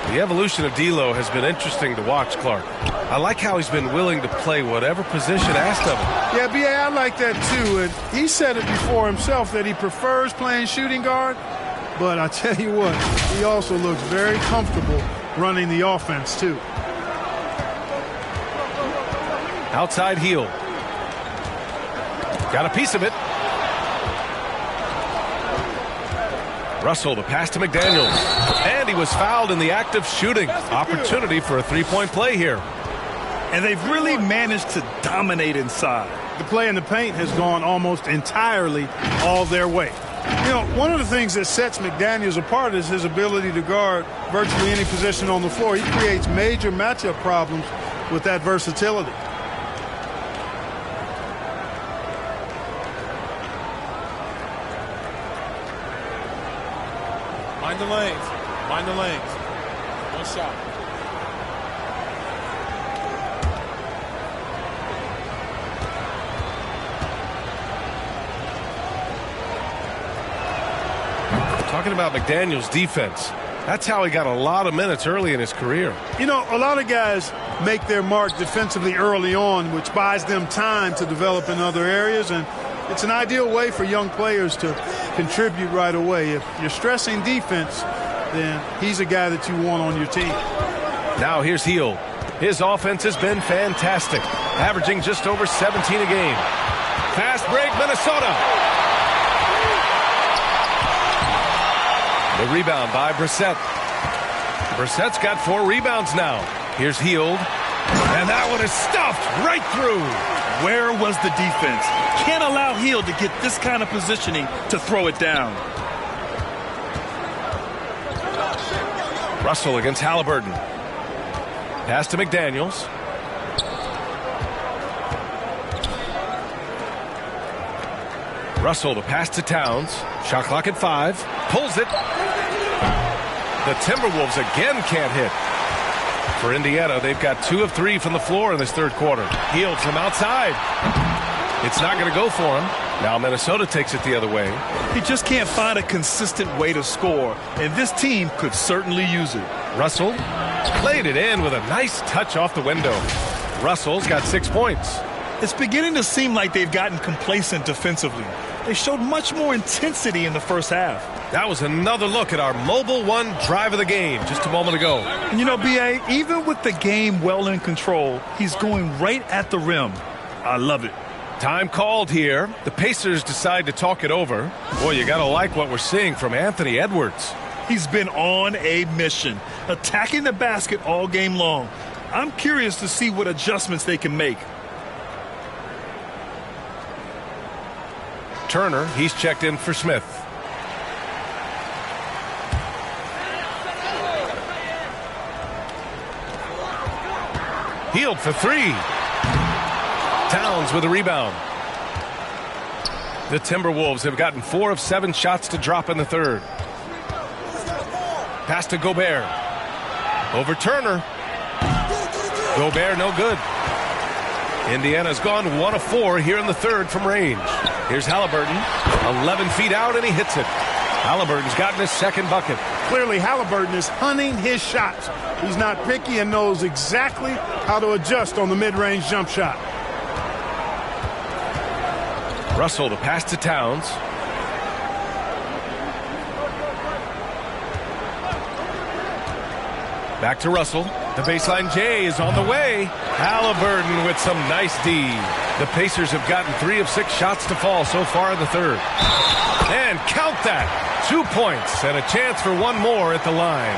The evolution of D'Lo has been interesting to watch, Clark. I like how he's been willing to play whatever position asked of him. Yeah, B.A., I like that too. And he said it before himself that he prefers playing shooting guard. But I tell you what, he also looks very comfortable running the offense too. Outside heel. Got a piece of it. Russell, the pass to McDaniels. And he was fouled in the act of shooting. Opportunity for a three-point play here. And they've really managed to dominate inside. The play in the paint has gone almost entirely all their way. You know, one of the things that sets McDaniels apart is his ability to guard virtually any position on the floor. He creates major matchup problems with that versatility. Mind the lanes. Mind the lanes. One shot. Talking about McDaniels' defense. That's how he got a lot of minutes early in his career. You know, a lot of guys make their mark defensively early on, which buys them time to develop in other areas, and it's an ideal way for young players to contribute right away. If you're stressing defense, then he's a guy that you want on your team. Now here's Hield. His offense has been fantastic, averaging just over 17 a game. Fast break, Minnesota. The rebound by Brissett. Brissett's got 4 rebounds now. Here's Hield. And that one is stuffed right through. Where was the defense? Can't allow Hield to get this kind of positioning to throw it down. Russell against Halliburton. Pass to McDaniels. Russell, the pass to Towns. Shot clock at 5. Pulls it. The Timberwolves again can't hit. For Indiana, they've got 2 of 3 from the floor in this third quarter. Hield from outside. It's not going to go for him. Now Minnesota takes it the other way. He just can't find a consistent way to score, and this team could certainly use it. Russell played it in with a nice touch off the window. Russell's got 6 points. It's beginning to seem like they've gotten complacent defensively. They showed much more intensity in the first half. That was another look at our Mobile One drive of the game just a moment ago. And you know, B.A., even with the game well in control, he's going right at the rim. I love it. Time called here. The Pacers decide to talk it over. Boy, you got to like what we're seeing from Anthony Edwards. He's been on a mission, attacking the basket all game long. I'm curious to see what adjustments they can make. Turner, he's checked in for Smith. Hield for 3. Towns with a rebound. The Timberwolves have gotten 4 of 7 shots to drop in the third. Pass to Gobert. Over Turner. Gobert no good. Indiana's gone 1 of 4 here in the third from range. Here's Halliburton. 11 feet out, and he hits it. Halliburton's gotten his second bucket. Clearly, Halliburton is hunting his shots. He's not picky and knows exactly how to adjust on the mid-range jump shot. Russell, the pass to Towns. Back to Russell. The baseline J is on the way. Halliburton with some nice D. The Pacers have gotten 3 of 6 shots to fall so far in the third. And count that. 2 points and a chance for 1 more at the line.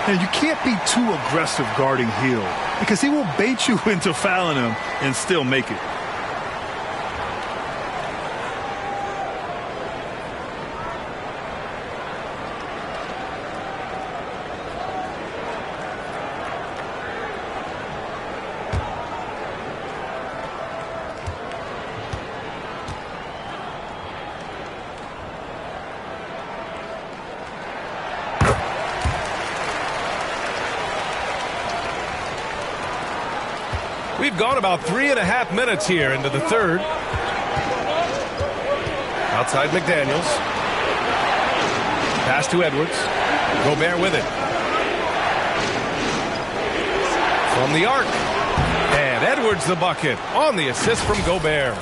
And you can't be too aggressive guarding Hield because he will bait you into fouling him and still make it. We've gone about 3.5 minutes here into the third. Outside McDaniels. Pass to Edwards. Gobert with it. From the arc. And Edwards the bucket on the assist from Gobert.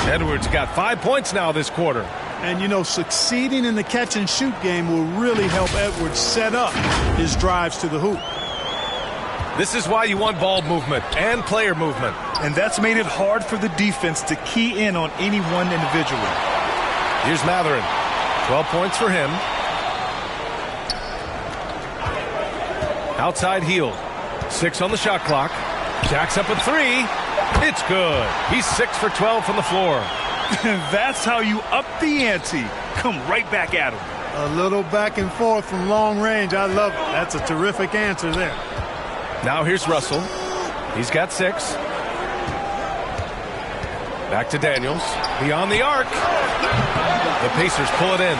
Edwards got 5 points now this quarter. And, you know, succeeding in the catch-and-shoot game will really help Edwards set up his drives to the hoop. This is why you want ball movement and player movement. And that's made it hard for the defense to key in on any one individual. Here's Matherin. 12 points for him. Outside Hield. 6 on the shot clock. Jacks up a 3. It's good. He's 6 for 12 from the floor. That's how you up the ante. Come right back at him. A little back and forth from long range. I love it. That's a terrific answer there. Now here's Russell. He's got 6. Back to Daniels. Beyond the arc. The Pacers pull it in.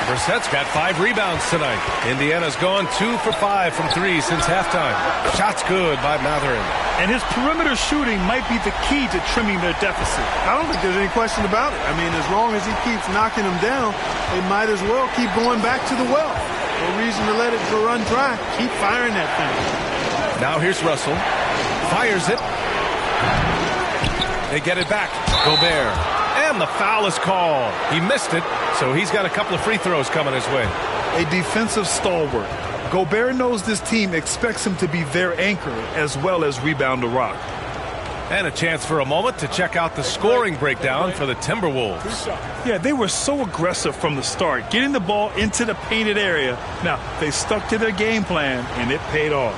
Brissett's got 5 rebounds tonight. Indiana's gone 2 for 5 from 3 since halftime. Shot's good by Matherin. And his perimeter shooting might be the key to trimming their deficit. I don't think there's any question about it. I mean, as long as he keeps knocking them down, they might as well keep going back to the well. No reason to let it run dry. Keep firing that thing. Now here's Russell. Fires it. They get it back. Gobert. And the foul is called. He missed it, so he's got a couple of free throws coming his way. A defensive stalwart. Gobert knows this team expects him to be their anchor as well as rebound the rock. And a chance for a moment to check out the scoring breakdown for the Timberwolves. Yeah, they were so aggressive from the start, getting the ball into the painted area. Now, they stuck to their game plan, and it paid off.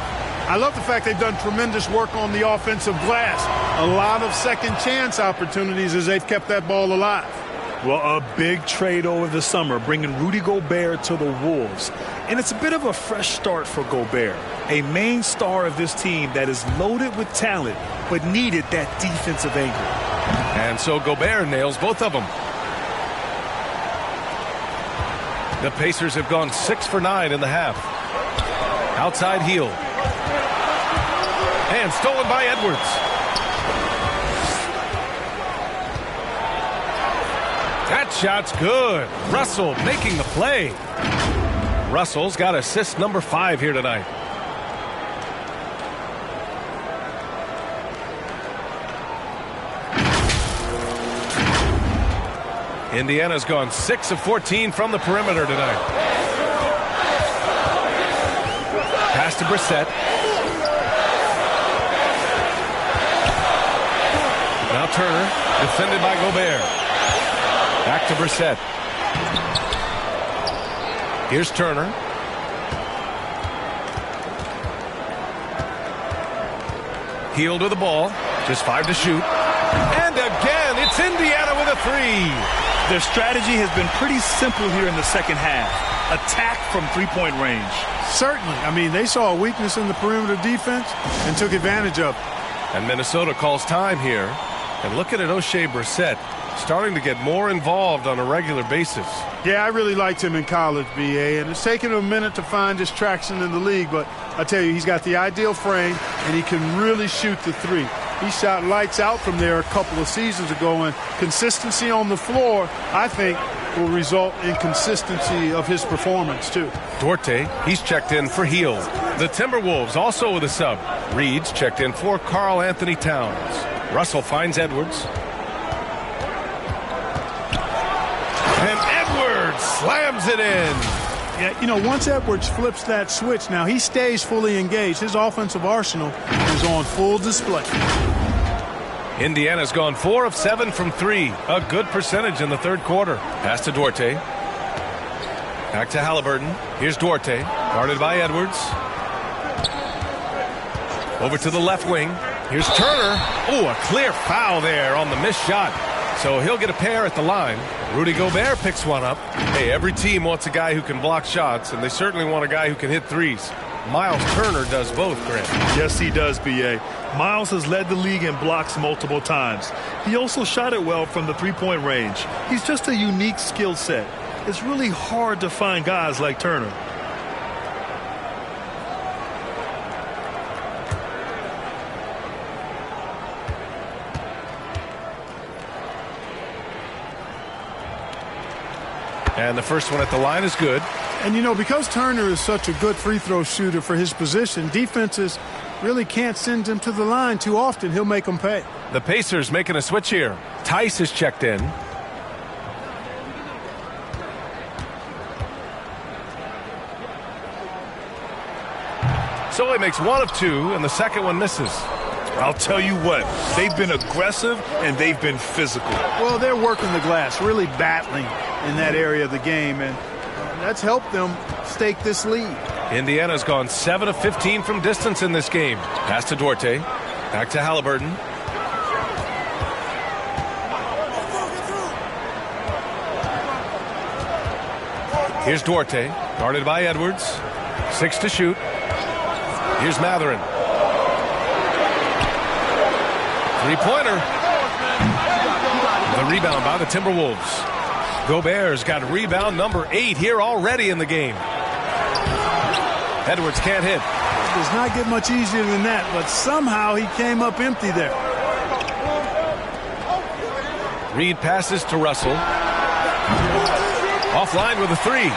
I love the fact they've done tremendous work on the offensive glass. A lot of second chance opportunities as they've kept that ball alive. Well, a big trade over the summer, bringing Rudy Gobert to the Wolves. And it's a bit of a fresh start for Gobert, a main star of this team that is loaded with talent, but needed that defensive anchor. And so Gobert nails both of them. The Pacers have gone 6 for 9 in the half. Outside Hield. And stolen by Edwards. That shot's good. Russell making the play. Russell's got assist number 5 here tonight. Indiana's gone 6 of 14 from the perimeter tonight. Pass to Brissett. Now Turner, defended by Gobert. Back to Brissett. Here's Turner. Hield with the ball. Just 5 to shoot. And again, it's Indiana with a 3. Their strategy has been pretty simple here in the second half. Attack from three-point range. Certainly. I mean, they saw a weakness in the perimeter defense and took advantage of it. And Minnesota calls time here. And looking at O'Shea Brissett, starting to get more involved on a regular basis. Yeah, I really liked him in college, B.A., and it's taken him a minute to find his traction in the league, but I tell you, he's got the ideal frame, and he can really shoot the 3. He shot lights out from there a couple of seasons ago, and consistency on the floor, I think, will result in consistency of his performance, too. Duarte, he's checked in for Hield. The Timberwolves also with a sub. Reed's checked in for Karl Anthony Towns. Russell finds Edwards. And Edwards slams it in. Yeah, you know, once Edwards flips that switch, now he stays fully engaged. His offensive arsenal is on full display. Indiana's gone 4 of 7 from 3. A good percentage in the third quarter. Pass to Duarte. Back to Halliburton. Here's Duarte, guarded by Edwards. Over to the left wing. Here's Turner. Oh, a clear foul there on the missed shot. So he'll get a pair at the line. Rudy Gobert picks one up. Hey, every team wants a guy who can block shots, and they certainly want a guy who can hit threes. Miles Turner does both, Grant. Yes, he does, B.A. Miles has led the league in blocks multiple times. He also shot it well from the three-point range. He's just a unique skill set. It's really hard to find guys like Turner. And the first one at the line is good. And, you know, because Turner is such a good free throw shooter for his position, defenses really can't send him to the line too often. He'll make them pay. The Pacers making a switch here. Tice is checked in. So he makes one of two, and the second one misses. I'll tell you what, they've been aggressive and they've been physical. Well, they're working the glass, really battling in that area of the game, and that's helped them stake this lead. Indiana's gone 7 of 15 from distance in this game. Pass to Duarte. Back to Halliburton. Here's Duarte, guarded by Edwards. 6 to shoot. Here's Matherin. Three-pointer. The rebound by the Timberwolves. Gobert's got rebound number 8 here already in the game. Edwards can't hit. It does not get much easier than that, but somehow he came up empty there. Reed passes to Russell. Offline with a 3.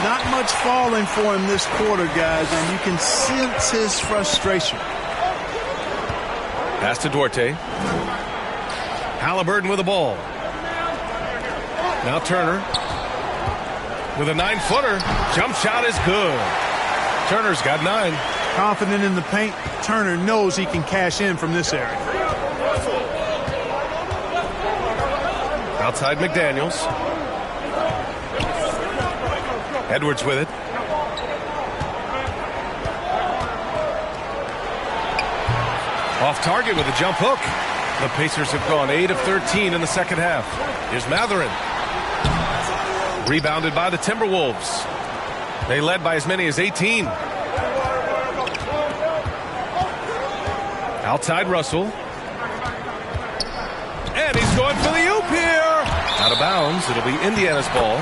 Not much falling for him this quarter, guys, and you can sense his frustration. Pass to Duarte. Halliburton with the ball. Now Turner with a 9-footer. Jump shot is good. Turner's got 9. Confident in the paint. Turner knows he can cash in from this area. Outside McDaniels. Edwards with it. Off target with a jump hook. The Pacers have gone 8 of 13 in the second half. Here's Matherin. Rebounded by the Timberwolves. They led by as many as 18. Outside Russell. And he's going for the oop here. Out of bounds. It'll be Indiana's ball.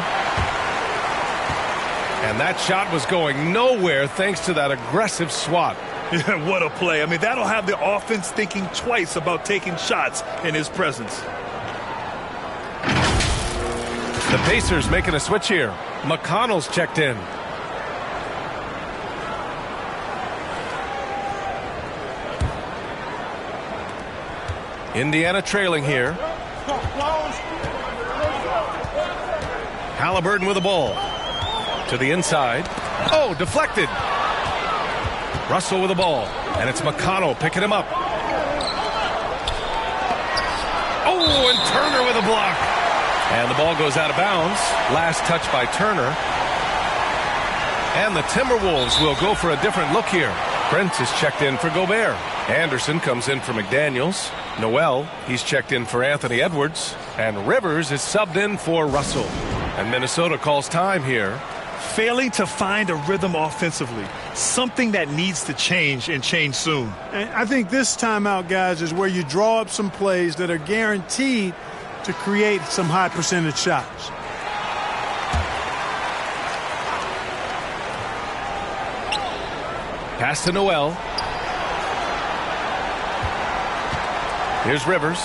And that shot was going nowhere thanks to that aggressive swat. Yeah, what a play. I mean, that'll have the offense thinking twice about taking shots in his presence. The Pacers making a switch here. McConnell's checked in. Indiana trailing here. Halliburton with the ball. To the inside. Oh, deflected. Russell with the ball. And it's McConnell picking him up. Oh, and Turner with a block. And the ball goes out of bounds. Last touch by Turner. And the Timberwolves will go for a different look here. Prince is checked in for Gobert. Anderson comes in for McDaniels. Noel, he's checked in for Anthony Edwards. And Rivers is subbed in for Russell. And Minnesota calls time here. Failing to find a rhythm offensively. Something that needs to change and change soon. And I think this timeout, guys, is where you draw up some plays that are guaranteed to create some high percentage shots. Pass to Noel. Here's Rivers.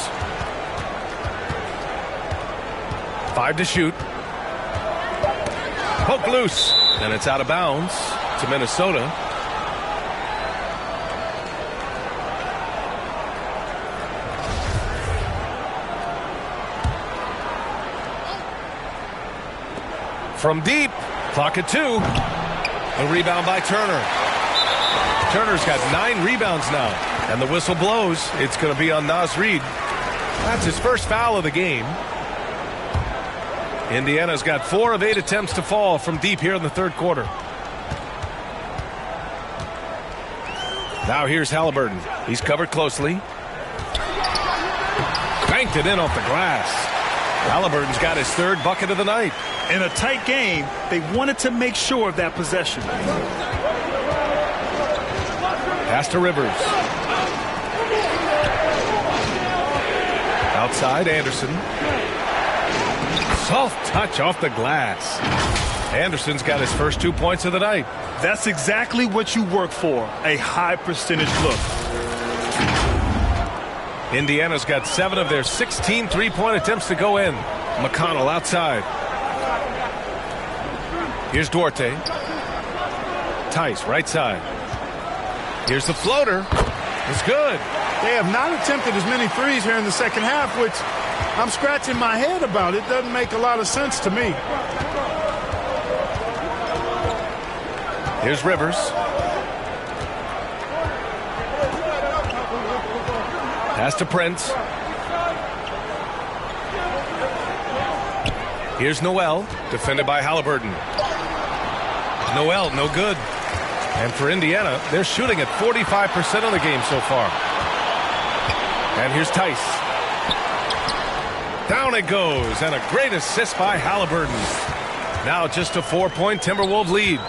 5 to shoot. Poke loose. And it's out of bounds to Minnesota. From deep. Clock at 2. A rebound by Turner. Turner's got 9 rebounds now. And the whistle blows. It's going to be on Naz Reid. That's his first foul of the game. Indiana's got 4 of 8 attempts to fall from deep here in the third quarter. Now here's Halliburton. He's covered closely. Banked it in off the glass. Halliburton's got his 3rd bucket of the night. In a tight game, they wanted to make sure of that possession. Pass to Rivers. Outside, Anderson. Soft touch off the glass. Anderson's got his first 2 points of the night. That's exactly what you work for, a high percentage look. Indiana's got 7 of their 16 three-point attempts to go in. McConnell outside. Here's Duarte. Tice, right side. Here's the floater. It's good. They have not attempted as many threes here in the second half, which I'm scratching my head about. It doesn't make a lot of sense to me. Here's Rivers. Pass to Prince. Here's Noel, defended by Halliburton. Noel, no good. And for Indiana, they're shooting at 45% of the game so far. And here's Tice. Down it goes, and a great assist by Halliburton. Now just a 4-point Timberwolves lead.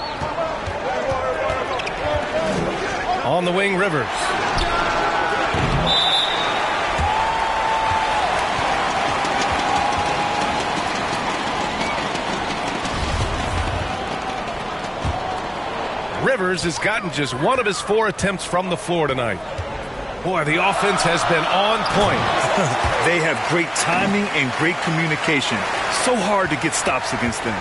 On the wing, Rivers. Rivers has gotten just one of his 4 attempts from the floor tonight. Boy, the offense has been on point. They have great timing and great communication. So hard to get stops against them.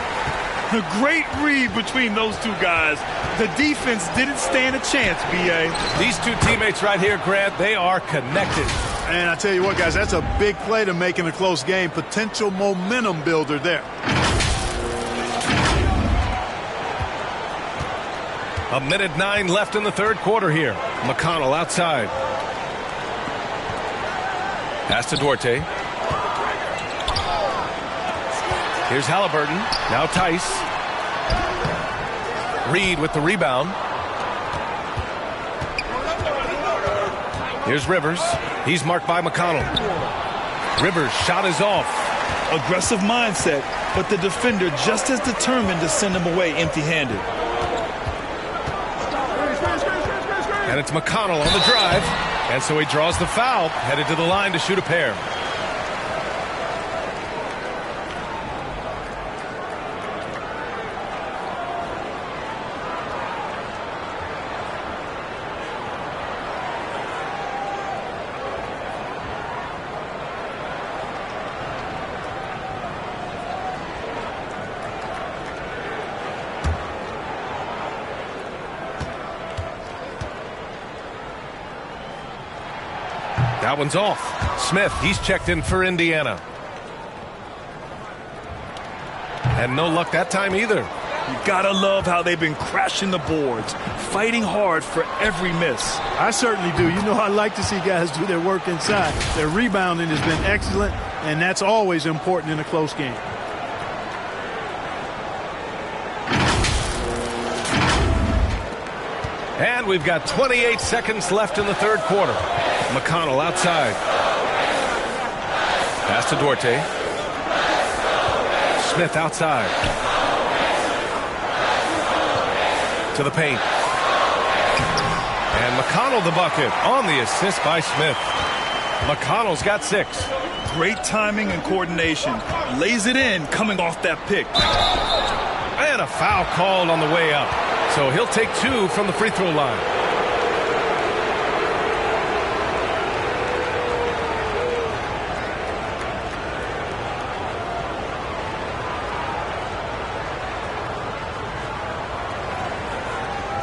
A great read between those two guys. The defense didn't stand a chance, B.A. These two teammates right here, Grant, they are connected. And I tell you what, guys, that's a big play to make in a close game. Potential momentum builder there. A minute 9 left in the third quarter here. McConnell outside. Pass to Duarte. Here's Halliburton. Now Tice. Reed with the rebound. Here's Rivers. He's marked by McConnell. Rivers' shot is off. Aggressive mindset, but the defender just as determined to send him away empty-handed. And it's McConnell on the drive. And so he draws the foul, headed to the line to shoot a pair. That one's off. Smith, he's checked in for Indiana. And no luck that time either. You gotta love how they've been crashing the boards, fighting hard for every miss. I certainly do. You know, I like to see guys do their work inside. Their rebounding has been excellent, and that's always important in a close game. And we've got 28 seconds left in the third quarter. McConnell outside. Pass to Duarte. Smith outside. To the paint. And McConnell the bucket on the assist by Smith. McConnell's got 6. Great timing and coordination. Lays it in coming off that pick. And a foul called on the way up. So he'll take 2 from the free throw line.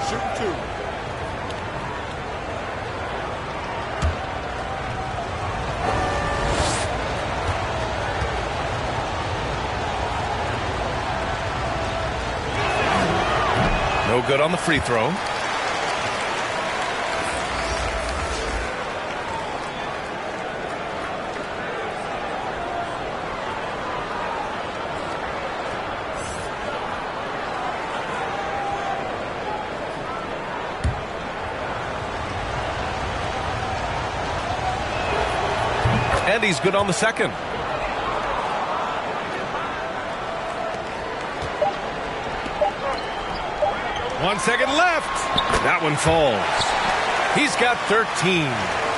Shoot 2. No good on the free throw. And he's good on the second. One second left. That one falls. He's got 13.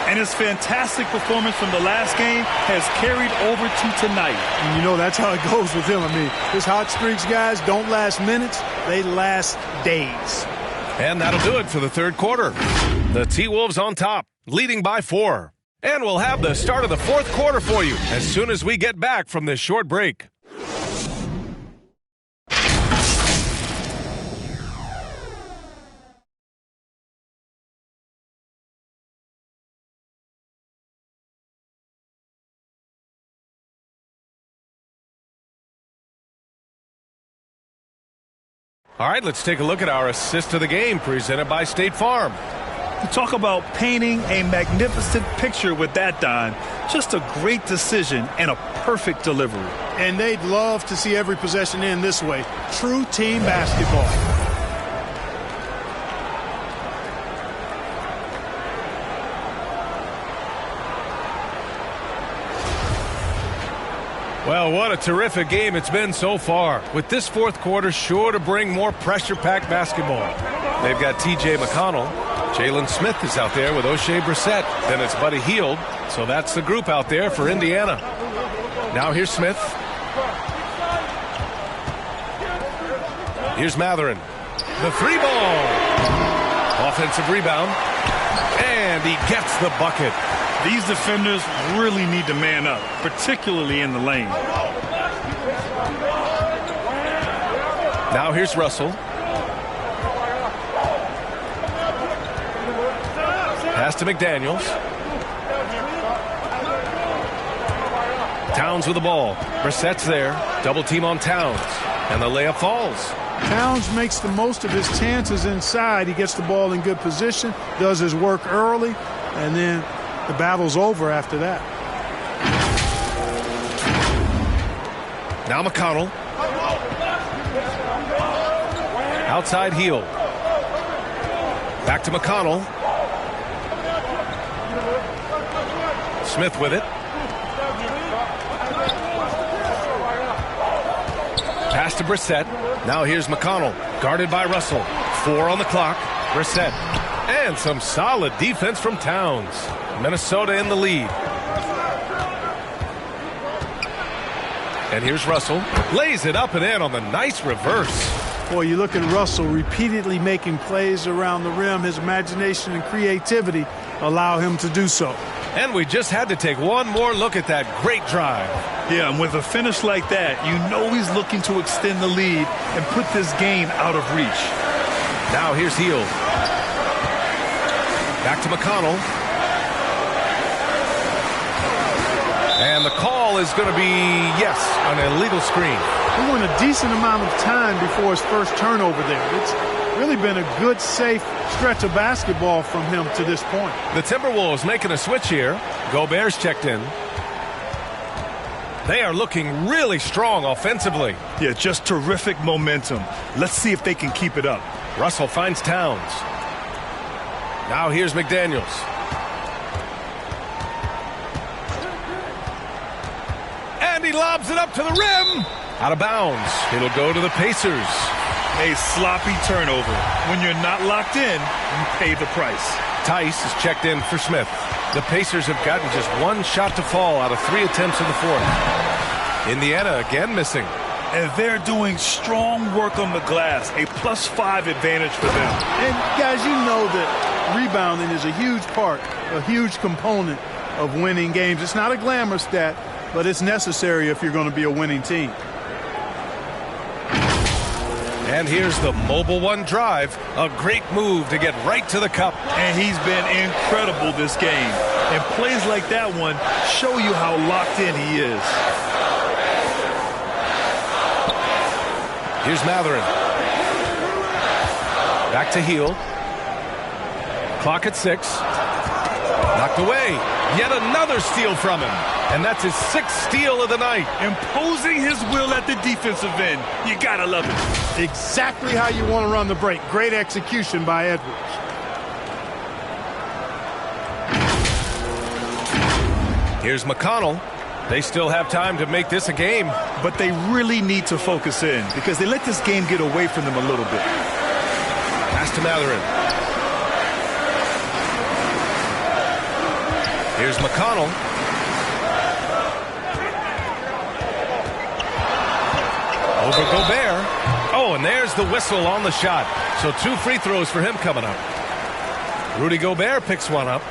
And his fantastic performance from the last game has carried over to tonight. And you know, that's how it goes with him. I mean, his hot streaks, guys, don't last minutes. They last days. And that'll do it for the third quarter. The T-Wolves on top, leading by 4. And we'll have the start of the fourth quarter for you as soon as we get back from this short break. All right, let's take a look at our assist of the game presented by State Farm. You talk about painting a magnificent picture with that, Don. Just a great decision and a perfect delivery. And they'd love to see every possession end this way. True team basketball. Well, what a terrific game it's been so far, with this fourth quarter sure to bring more pressure-packed basketball. They've got T.J. McConnell. Jalen Smith is out there with O'Shea Brissett. Then it's Buddy Hield. So that's the group out there for Indiana. Now here's Smith. Here's Matherin. The three ball. Offensive rebound. And he gets the bucket. These defenders really need to man up, particularly in the lane. Now here's Russell. Pass to McDaniels. Towns with the ball. Brissett's there. Double team on Towns. And the layup falls. Towns makes the most of his chances inside. He gets the ball in good position, does his work early, and then the battle's over after that. Now McConnell. Outside Hield. Back to McConnell. Smith with it. Pass to Brissett. Now here's McConnell. Guarded by Russell. 4 on the clock. Brissett. And some solid defense from Towns. Minnesota in the lead. And here's Russell. Lays it up and in on the nice reverse. Boy, you look at Russell repeatedly making plays around the rim. His imagination and creativity allow him to do so. And we just had to take one more look at that great drive. Yeah, and with a finish like that, you know he's looking to extend the lead and put this game out of reach. Now here's Hield. Back to McConnell. And the call is going to be, yes, an illegal screen. He went a decent amount of time before his first turnover there. It's really been a good, safe stretch of basketball from him to this point. The Timberwolves making a switch here. Gobert's checked in. They are looking really strong offensively. Yeah, just terrific momentum. Let's see if they can keep it up. Russell finds Towns. Now here's McDaniels. And he lobs it up to the rim. Out of bounds. It'll go to the Pacers. A sloppy turnover. When you're not locked in, you pay the price. Tice is checked in for Smith. The Pacers have gotten just one shot to fall out of 3 attempts in the fourth. Indiana again missing. And they're doing strong work on the glass. A +5 advantage for them. And guys, you know that rebounding is a huge part, a huge component of winning games. It's not a glamour stat, but it's necessary if you're going to be a winning team. And here's the mobile one drive. A great move to get right to the cup. And he's been incredible this game. And plays like that one show you how locked in he is. Here's Matherin. Back to Hield. Clock at 6. Knocked away. Yet another steal from him. And that's his 6th steal of the night. Imposing his will at the defensive end. You gotta love it. Exactly how you want to run the break. Great execution by Edwards. Here's McConnell. They still have time to make this a game. But they really need to focus in because they let this game get away from them a little bit. Pass to Matherin. Here's McConnell. Over Gobert. Oh, and there's the whistle on the shot. So 2 free throws for him coming up. Rudy Gobert picks one up.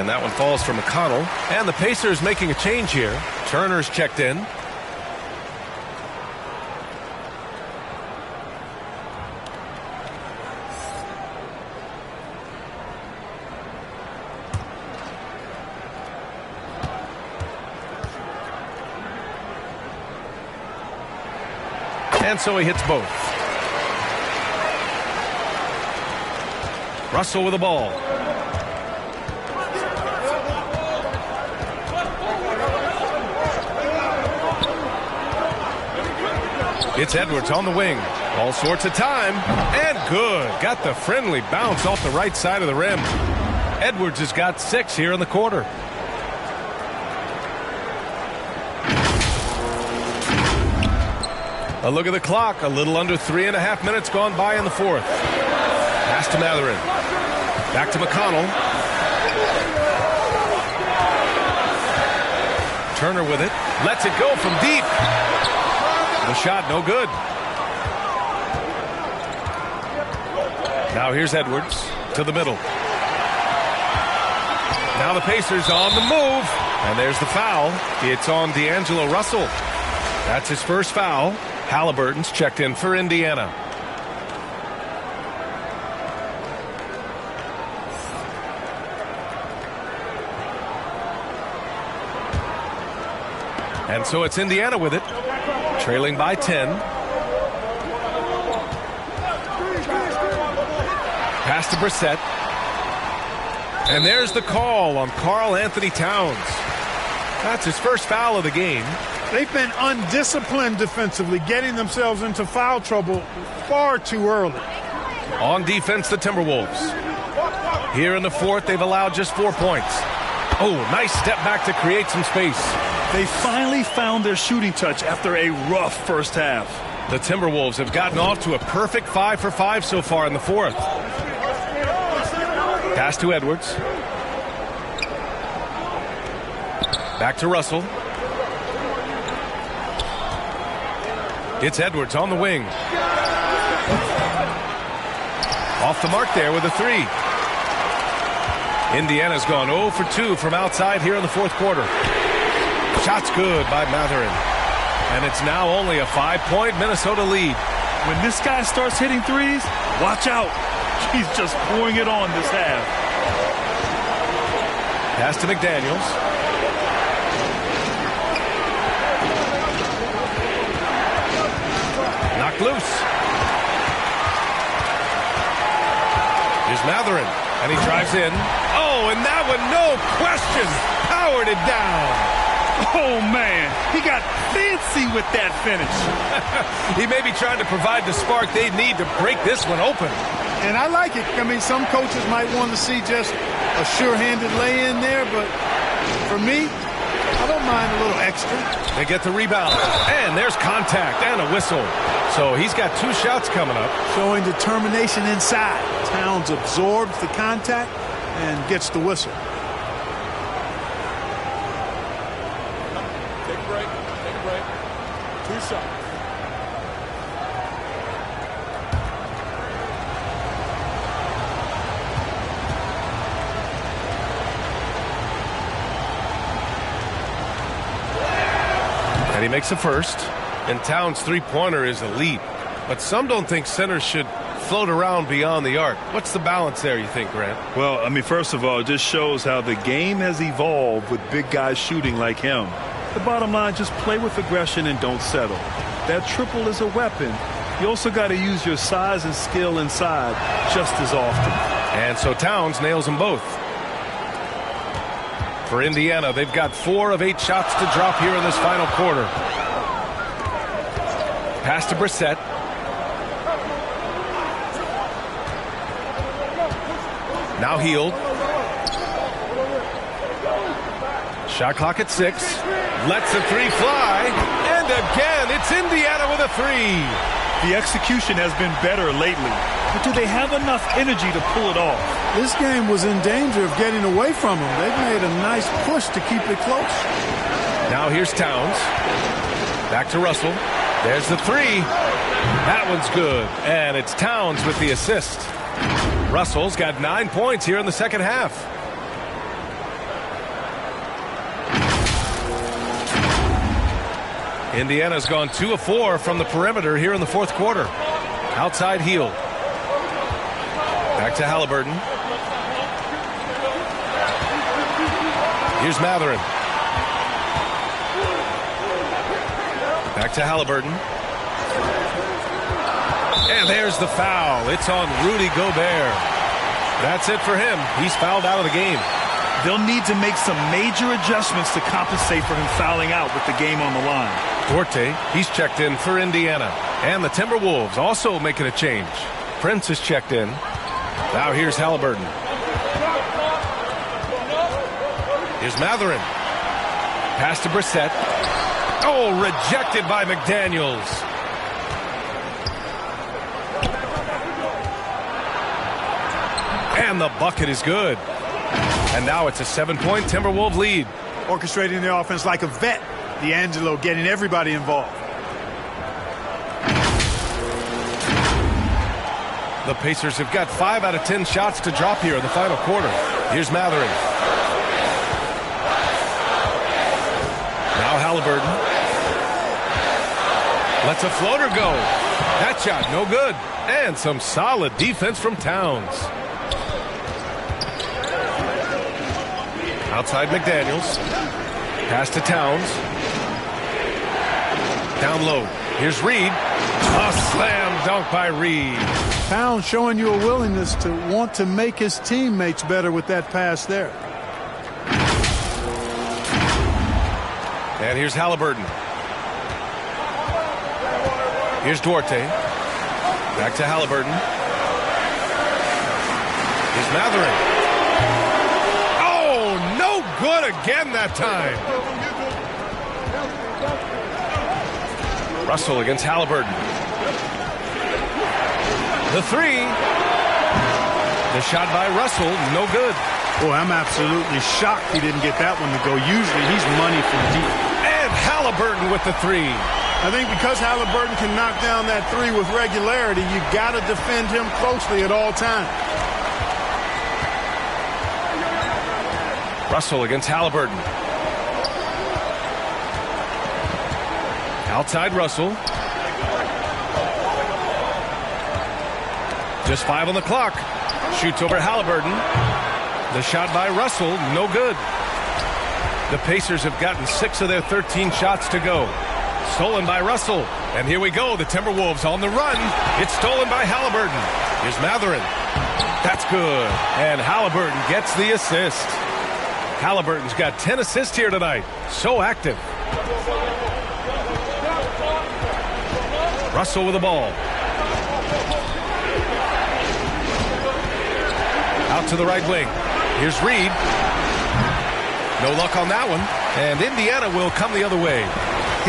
And that one falls for McConnell. And the Pacers making a change here. Turner's checked in. And so he hits both. Russell with the ball. It's Edwards on the wing. All sorts of time. And good. Got the friendly bounce off the right side of the rim. Edwards has got 6 here in the quarter. A look at the clock. A little under 3.5 minutes gone by in the fourth. Pass to Matherin. Back to McConnell. Turner with it. Lets it go from deep. The shot no good. Now here's Edwards to the middle. Now the Pacers on the move. And there's the foul. It's on D'Angelo Russell. That's his first foul. Halliburton's checked in for Indiana. And so it's Indiana with it, trailing by 10. Pass to Brissett. And there's the call on Karl Anthony Towns. That's his first foul of the game. They've been undisciplined defensively, getting themselves into foul trouble far too early. On defense, the Timberwolves. Here in the fourth, they've allowed just 4 points. Oh, nice step back to create some space. They finally found their shooting touch after a rough first half. The Timberwolves have gotten off to a perfect 5 for 5 so far in the fourth. Pass to Edwards. Back to Russell. It's Edwards on the wing. Off the mark there with a 3. Indiana's gone 0 for 2 from outside here in the fourth quarter. Shot's good by Matherin. And it's now only a 5-point Minnesota lead. When this guy starts hitting threes, watch out. He's just pouring it on this half. Pass to McDaniels. Knocked loose. Here's Matherin, and he drives in. Oh, and that one, no question, powered it down. Oh, man, he got fancy with that finish. He may be trying to provide the spark they need to break this one open. And I like it. I mean, some coaches might want to see just a sure-handed lay-in there, but for me, I don't mind a little extra. They get the rebound, and there's contact and a whistle. So he's got 2 shots coming up. Showing determination inside. Towns absorbs the contact and gets the whistle. Take a break. Take a break. 2 shots. And he makes the first. And Towns' three-pointer is elite. But some don't think centers should float around beyond the arc. What's the balance there, you think, Grant? Well, I mean, first of all, it just shows how the game has evolved with big guys shooting like him. The bottom line, just play with aggression and don't settle. That triple is a weapon. You also got to use your size and skill inside just as often. And so Towns nails them both. For Indiana, they've got 4 of 8 shots to drop here in this final quarter. Pass to Brissett. Now Hield. Shot clock at 6. Lets the 3 fly. And again, it's Indiana with a 3. The execution has been better lately. But do they have enough energy to pull it off? This game was in danger of getting away from them. They've made a nice push to keep it close. Now here's Towns. Back to Russell. There's the 3. That one's good. And it's Towns with the assist. Russell's got 9 points here in the second half. Indiana's gone 2 of 4 from the perimeter here in the fourth quarter. Outside heel. Back to Halliburton. Here's Matherin. Back to Halliburton. And there's the foul. It's on Rudy Gobert. That's it for him. He's fouled out of the game. They'll need to make some major adjustments to compensate for him fouling out with the game on the line. Duarte, he's checked in for Indiana. And the Timberwolves also making a change. Prince is checked in. Now here's Halliburton. Here's Matherin. Pass to Brissett. Oh, rejected by McDaniels. And the bucket is good. And now it's a 7-point Timberwolves lead. Orchestrating the offense like a vet. D'Angelo getting everybody involved. The Pacers have got 5 out of 10 shots to drop here in the final quarter. Here's Matherin. Now Halliburton. Lets a floater go. That shot no good. And some solid defense from Towns. Outside McDaniels. Pass to Towns. Down low. Here's Reed. A slam dunk by Reed. Towns showing you a willingness to want to make his teammates better with that pass there. And here's Halliburton. Here's Duarte. Back to Halliburton. Here's Matherin. Oh, no good again that time. Russell against Halliburton. The three. The shot by Russell, no good. Boy, I'm absolutely shocked he didn't get that one to go. Usually he's money from deep. And Halliburton with the three. I think because Halliburton can knock down that three with regularity, you got to defend him closely at all times. Russell against Halliburton. Outside Russell. Just 5 on the clock. Shoots over Halliburton. The shot by Russell, no good. The Pacers have gotten 6 of their 13 shots to go. Stolen by Russell. And here we go, the Timberwolves on the run. It's stolen by Halliburton. Here's Matherin. That's good. And Halliburton gets the assist. Halliburton's got 10 assists here tonight. So active. Russell with the ball. Out to the right wing. Here's Reed. No luck on that one. And Indiana will come the other way.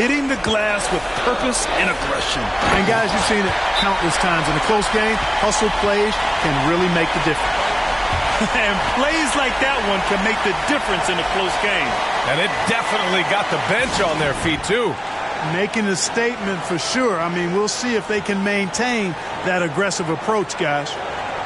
Hitting the glass with purpose and aggression. And guys, you've seen it countless times. In a close game, hustle plays can really make the difference. And plays like that one can make the difference in a close game. And it definitely got the bench on their feet, too. Making a statement for sure. I mean, we'll see if they can maintain that aggressive approach, guys.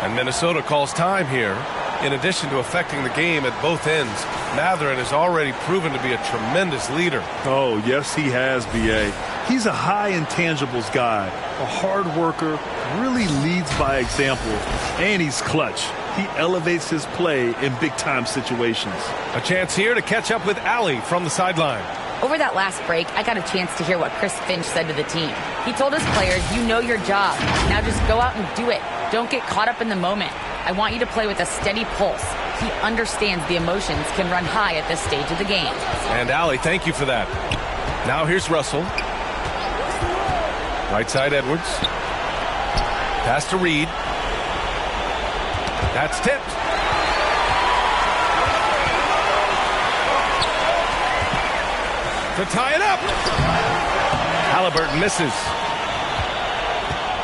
And Minnesota calls time here. In addition to affecting the game at both ends, Matherin has already proven to be a tremendous leader. Oh, yes, he has, B.A. He's a high intangibles guy, a hard worker, really leads by example, and he's clutch. He elevates his play in big-time situations. A chance here to catch up with Allie from the sideline. Over that last break, I got a chance to hear what Chris Finch said to the team. He told his players, you know your job. Now just go out and do it. Don't get caught up in the moment. I want you to play with a steady pulse. He understands the emotions can run high at this stage of the game. And Allie, thank you for that. Now here's Russell. Right side Edwards. Pass to Reed. That's tipped. To tie it up. Halliburton misses.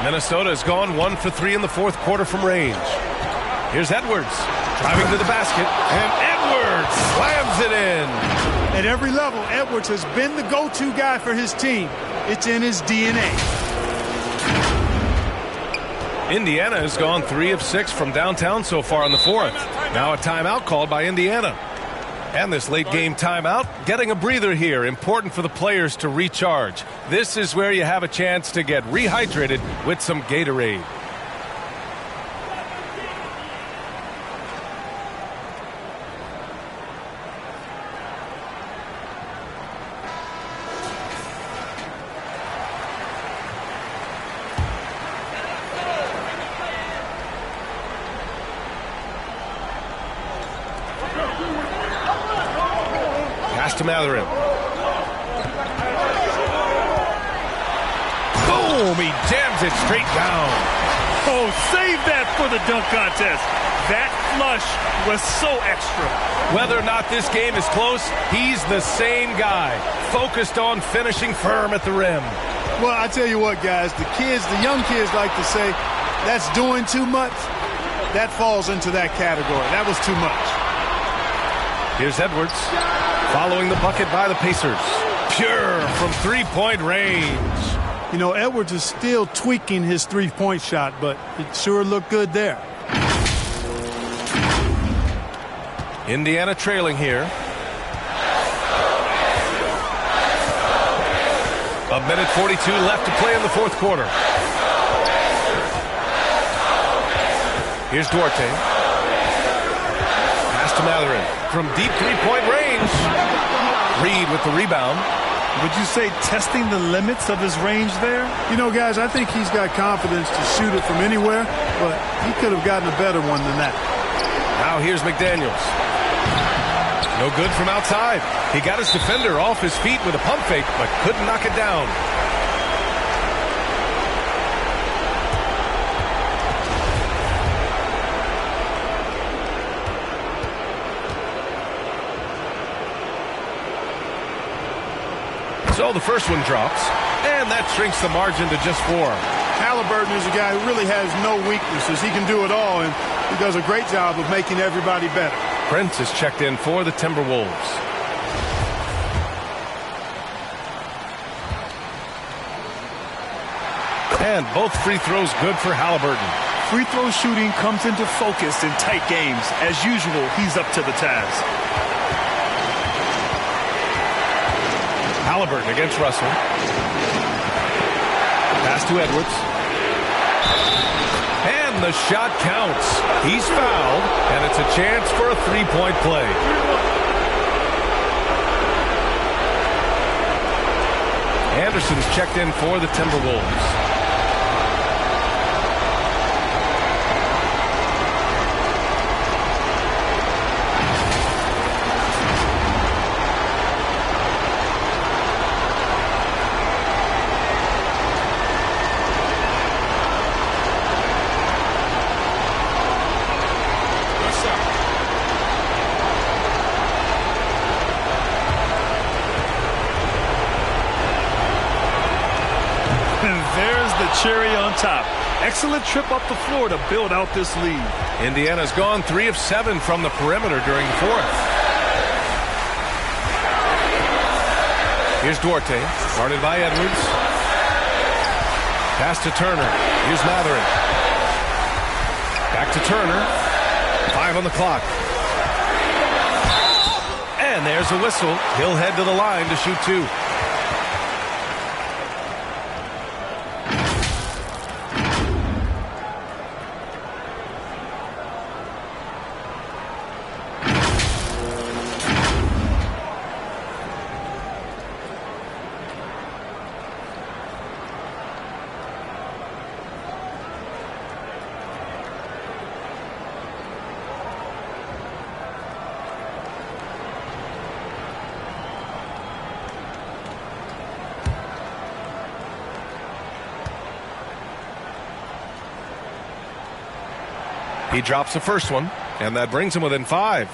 Minnesota has gone 1 for 3 in the fourth quarter from range. Here's Edwards driving to the basket, and Edwards slams it in. At every level, Edwards has been the go-to guy for his team. It's in his DNA. Indiana has gone 3 of 6 from downtown so far in the fourth. Now a timeout called by Indiana. And this late game timeout, getting a breather here, important for the players to recharge. This is where you have a chance to get rehydrated with some Gatorade. To Matherin. Boom! He jams it straight down. Oh, save that for the dunk contest. That flush was so extra. Whether or not this game is close, he's the same guy, focused on finishing firm at the rim. Well, I tell you what, guys, the young kids like to say, that's doing too much. That falls into that category. That was too much. Here's Edwards. Following the bucket by the Pacers. Pure from three-point range. You know, Edwards is still tweaking his three-point shot, but it sure looked good there. Indiana trailing here. A minute 42 left to play in the fourth quarter. Here's Duarte. Pass to Matherin. From deep three-point range. Reed with the rebound. Would you say testing the limits of his range there? You know, guys, I think he's got confidence to shoot it from anywhere, but he could have gotten a better one than that. Now here's McDaniels. No good from outside. He got his defender off his feet with a pump fake, but couldn't knock it down. So the first one drops, and that shrinks the margin to just 4. Halliburton is a guy who really has no weaknesses. He can do it all, and he does a great job of making everybody better. Prince is checked in for the Timberwolves. And both free throws good for Halliburton. Free throw shooting comes into focus in tight games. As usual, he's up to the task. Halliburton against Russell. Pass to Edwards. And the shot counts. He's fouled, and it's a chance for a three-point play. Anderson's checked in for the Timberwolves. Cherry on top. Excellent trip up the floor to build out this lead. Indiana's gone 3 of 7 from the perimeter during the fourth. Here's Duarte, guarded by Edwards. Pass to Turner. Here's Matherin. Back to Turner. 5 on the clock. And there's a whistle. He'll head to the line to shoot 2. He drops the first one, and that brings him within 5.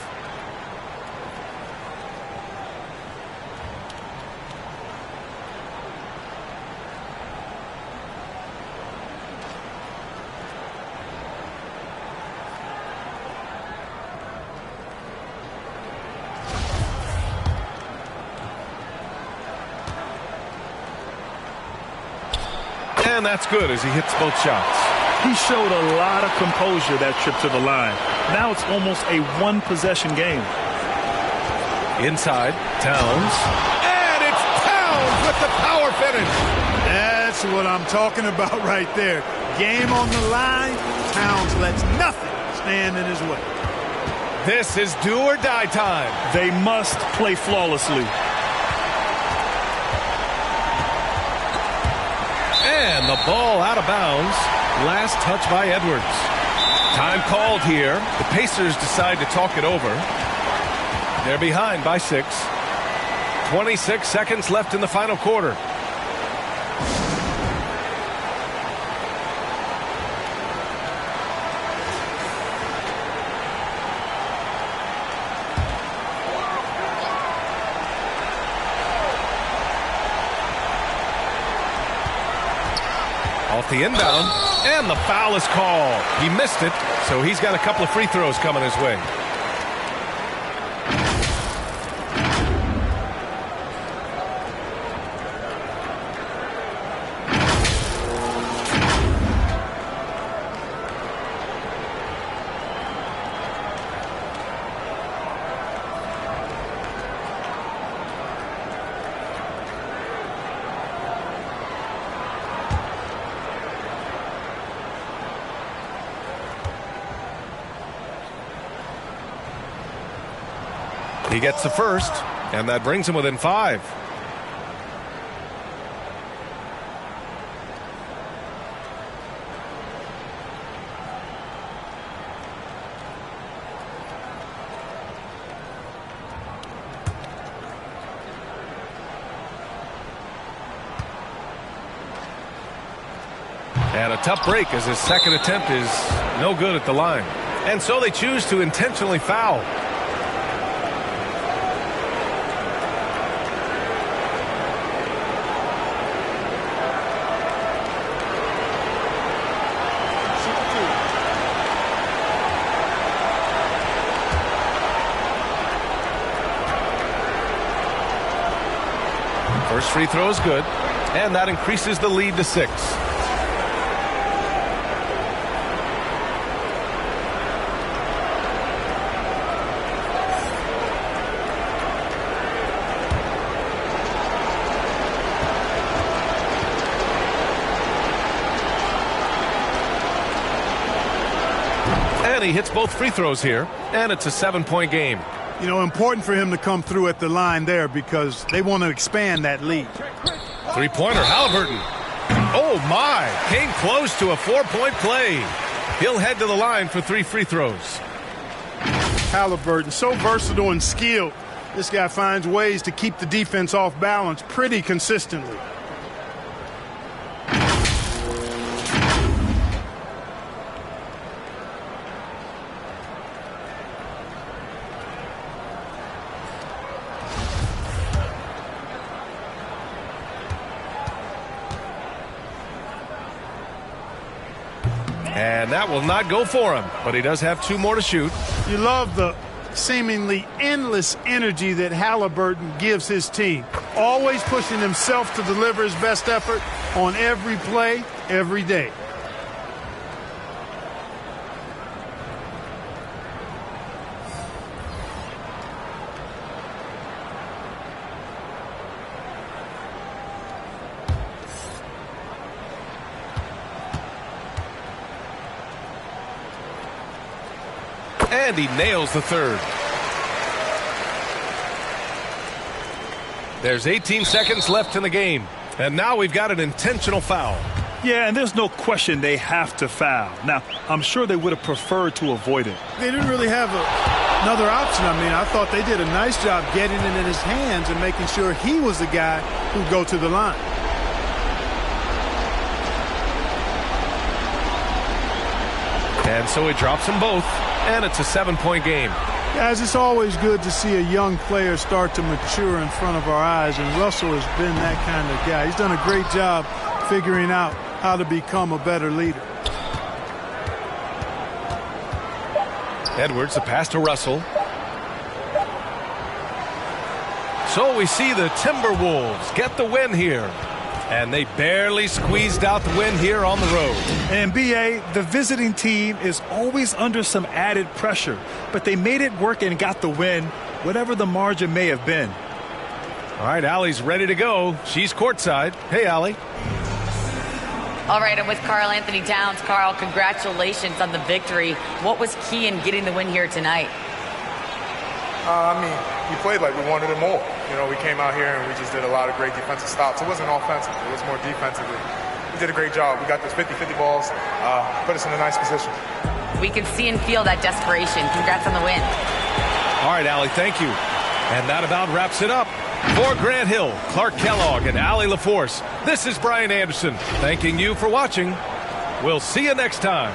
And that's good as he hits both shots. He showed a lot of composure that trip to the line. Now it's almost a one-possession game. Inside, Towns. And it's Towns with the power finish. That's what I'm talking about right there. Game on the line, Towns lets nothing stand in his way. This is do or die time. They must play flawlessly. And the ball out of bounds. Last touch by Edwards. Time called here. The Pacers decide to talk it over. They're behind by 6. 26 seconds left in the final quarter. Off the inbound, and the foul is called. He missed it, so he's got a couple of free throws coming his way. He gets the first, and that brings him within 5. And a tough break as his second attempt is no good at the line. And so they choose to intentionally foul. First free throw is good, and that increases the lead to 6. And he hits both free throws here, and it's a 7-point game. You know, important for him to come through at the line there because they want to expand that lead. Three-pointer, Halliburton. Oh, my. Came close to a 4-point play. He'll head to the line for 3 free throws. Halliburton, so versatile and skilled. This guy finds ways to keep the defense off balance pretty consistently. And that will not go for him, but he does have 2 more to shoot. You love the seemingly endless energy that Halliburton gives his team. Always pushing himself to deliver his best effort on every play, every day. And he nails the third. There's 18 seconds left in the game. And now we've got an intentional foul. Yeah, and there's no question they have to foul. Now, I'm sure they would have preferred to avoid it. They didn't really have another option. I mean, I thought they did a nice job getting it in his hands and making sure he was the guy who'd go to the line. And so he drops them both. And it's a 7-point game. Guys, it's always good to see a young player start to mature in front of our eyes, and Russell has been that kind of guy. He's done a great job figuring out how to become a better leader. Edwards, the pass to Russell. So we see the Timberwolves get the win here. And they barely squeezed out the win here on the road. And B.A., the visiting team is always under some added pressure, but they made it work and got the win. whatever the margin may have been. All right, Allie's ready to go. She's courtside. Hey, Allie. All right, I'm with Karl Anthony Towns. Karl, congratulations on the victory. What was key in getting the win here tonight? We played like we wanted it more. You know, we came out here and we just did a lot of great defensive stops. It wasn't offensive. It was more defensively. We did a great job. We got those 50-50 balls, put us in a nice position. We can see and feel that desperation. Congrats on the win. All right, Allie, thank you. And that about wraps it up. For Grant Hill, Clark Kellogg, and Allie LaForce, this is Brian Anderson thanking you for watching. We'll see you next time.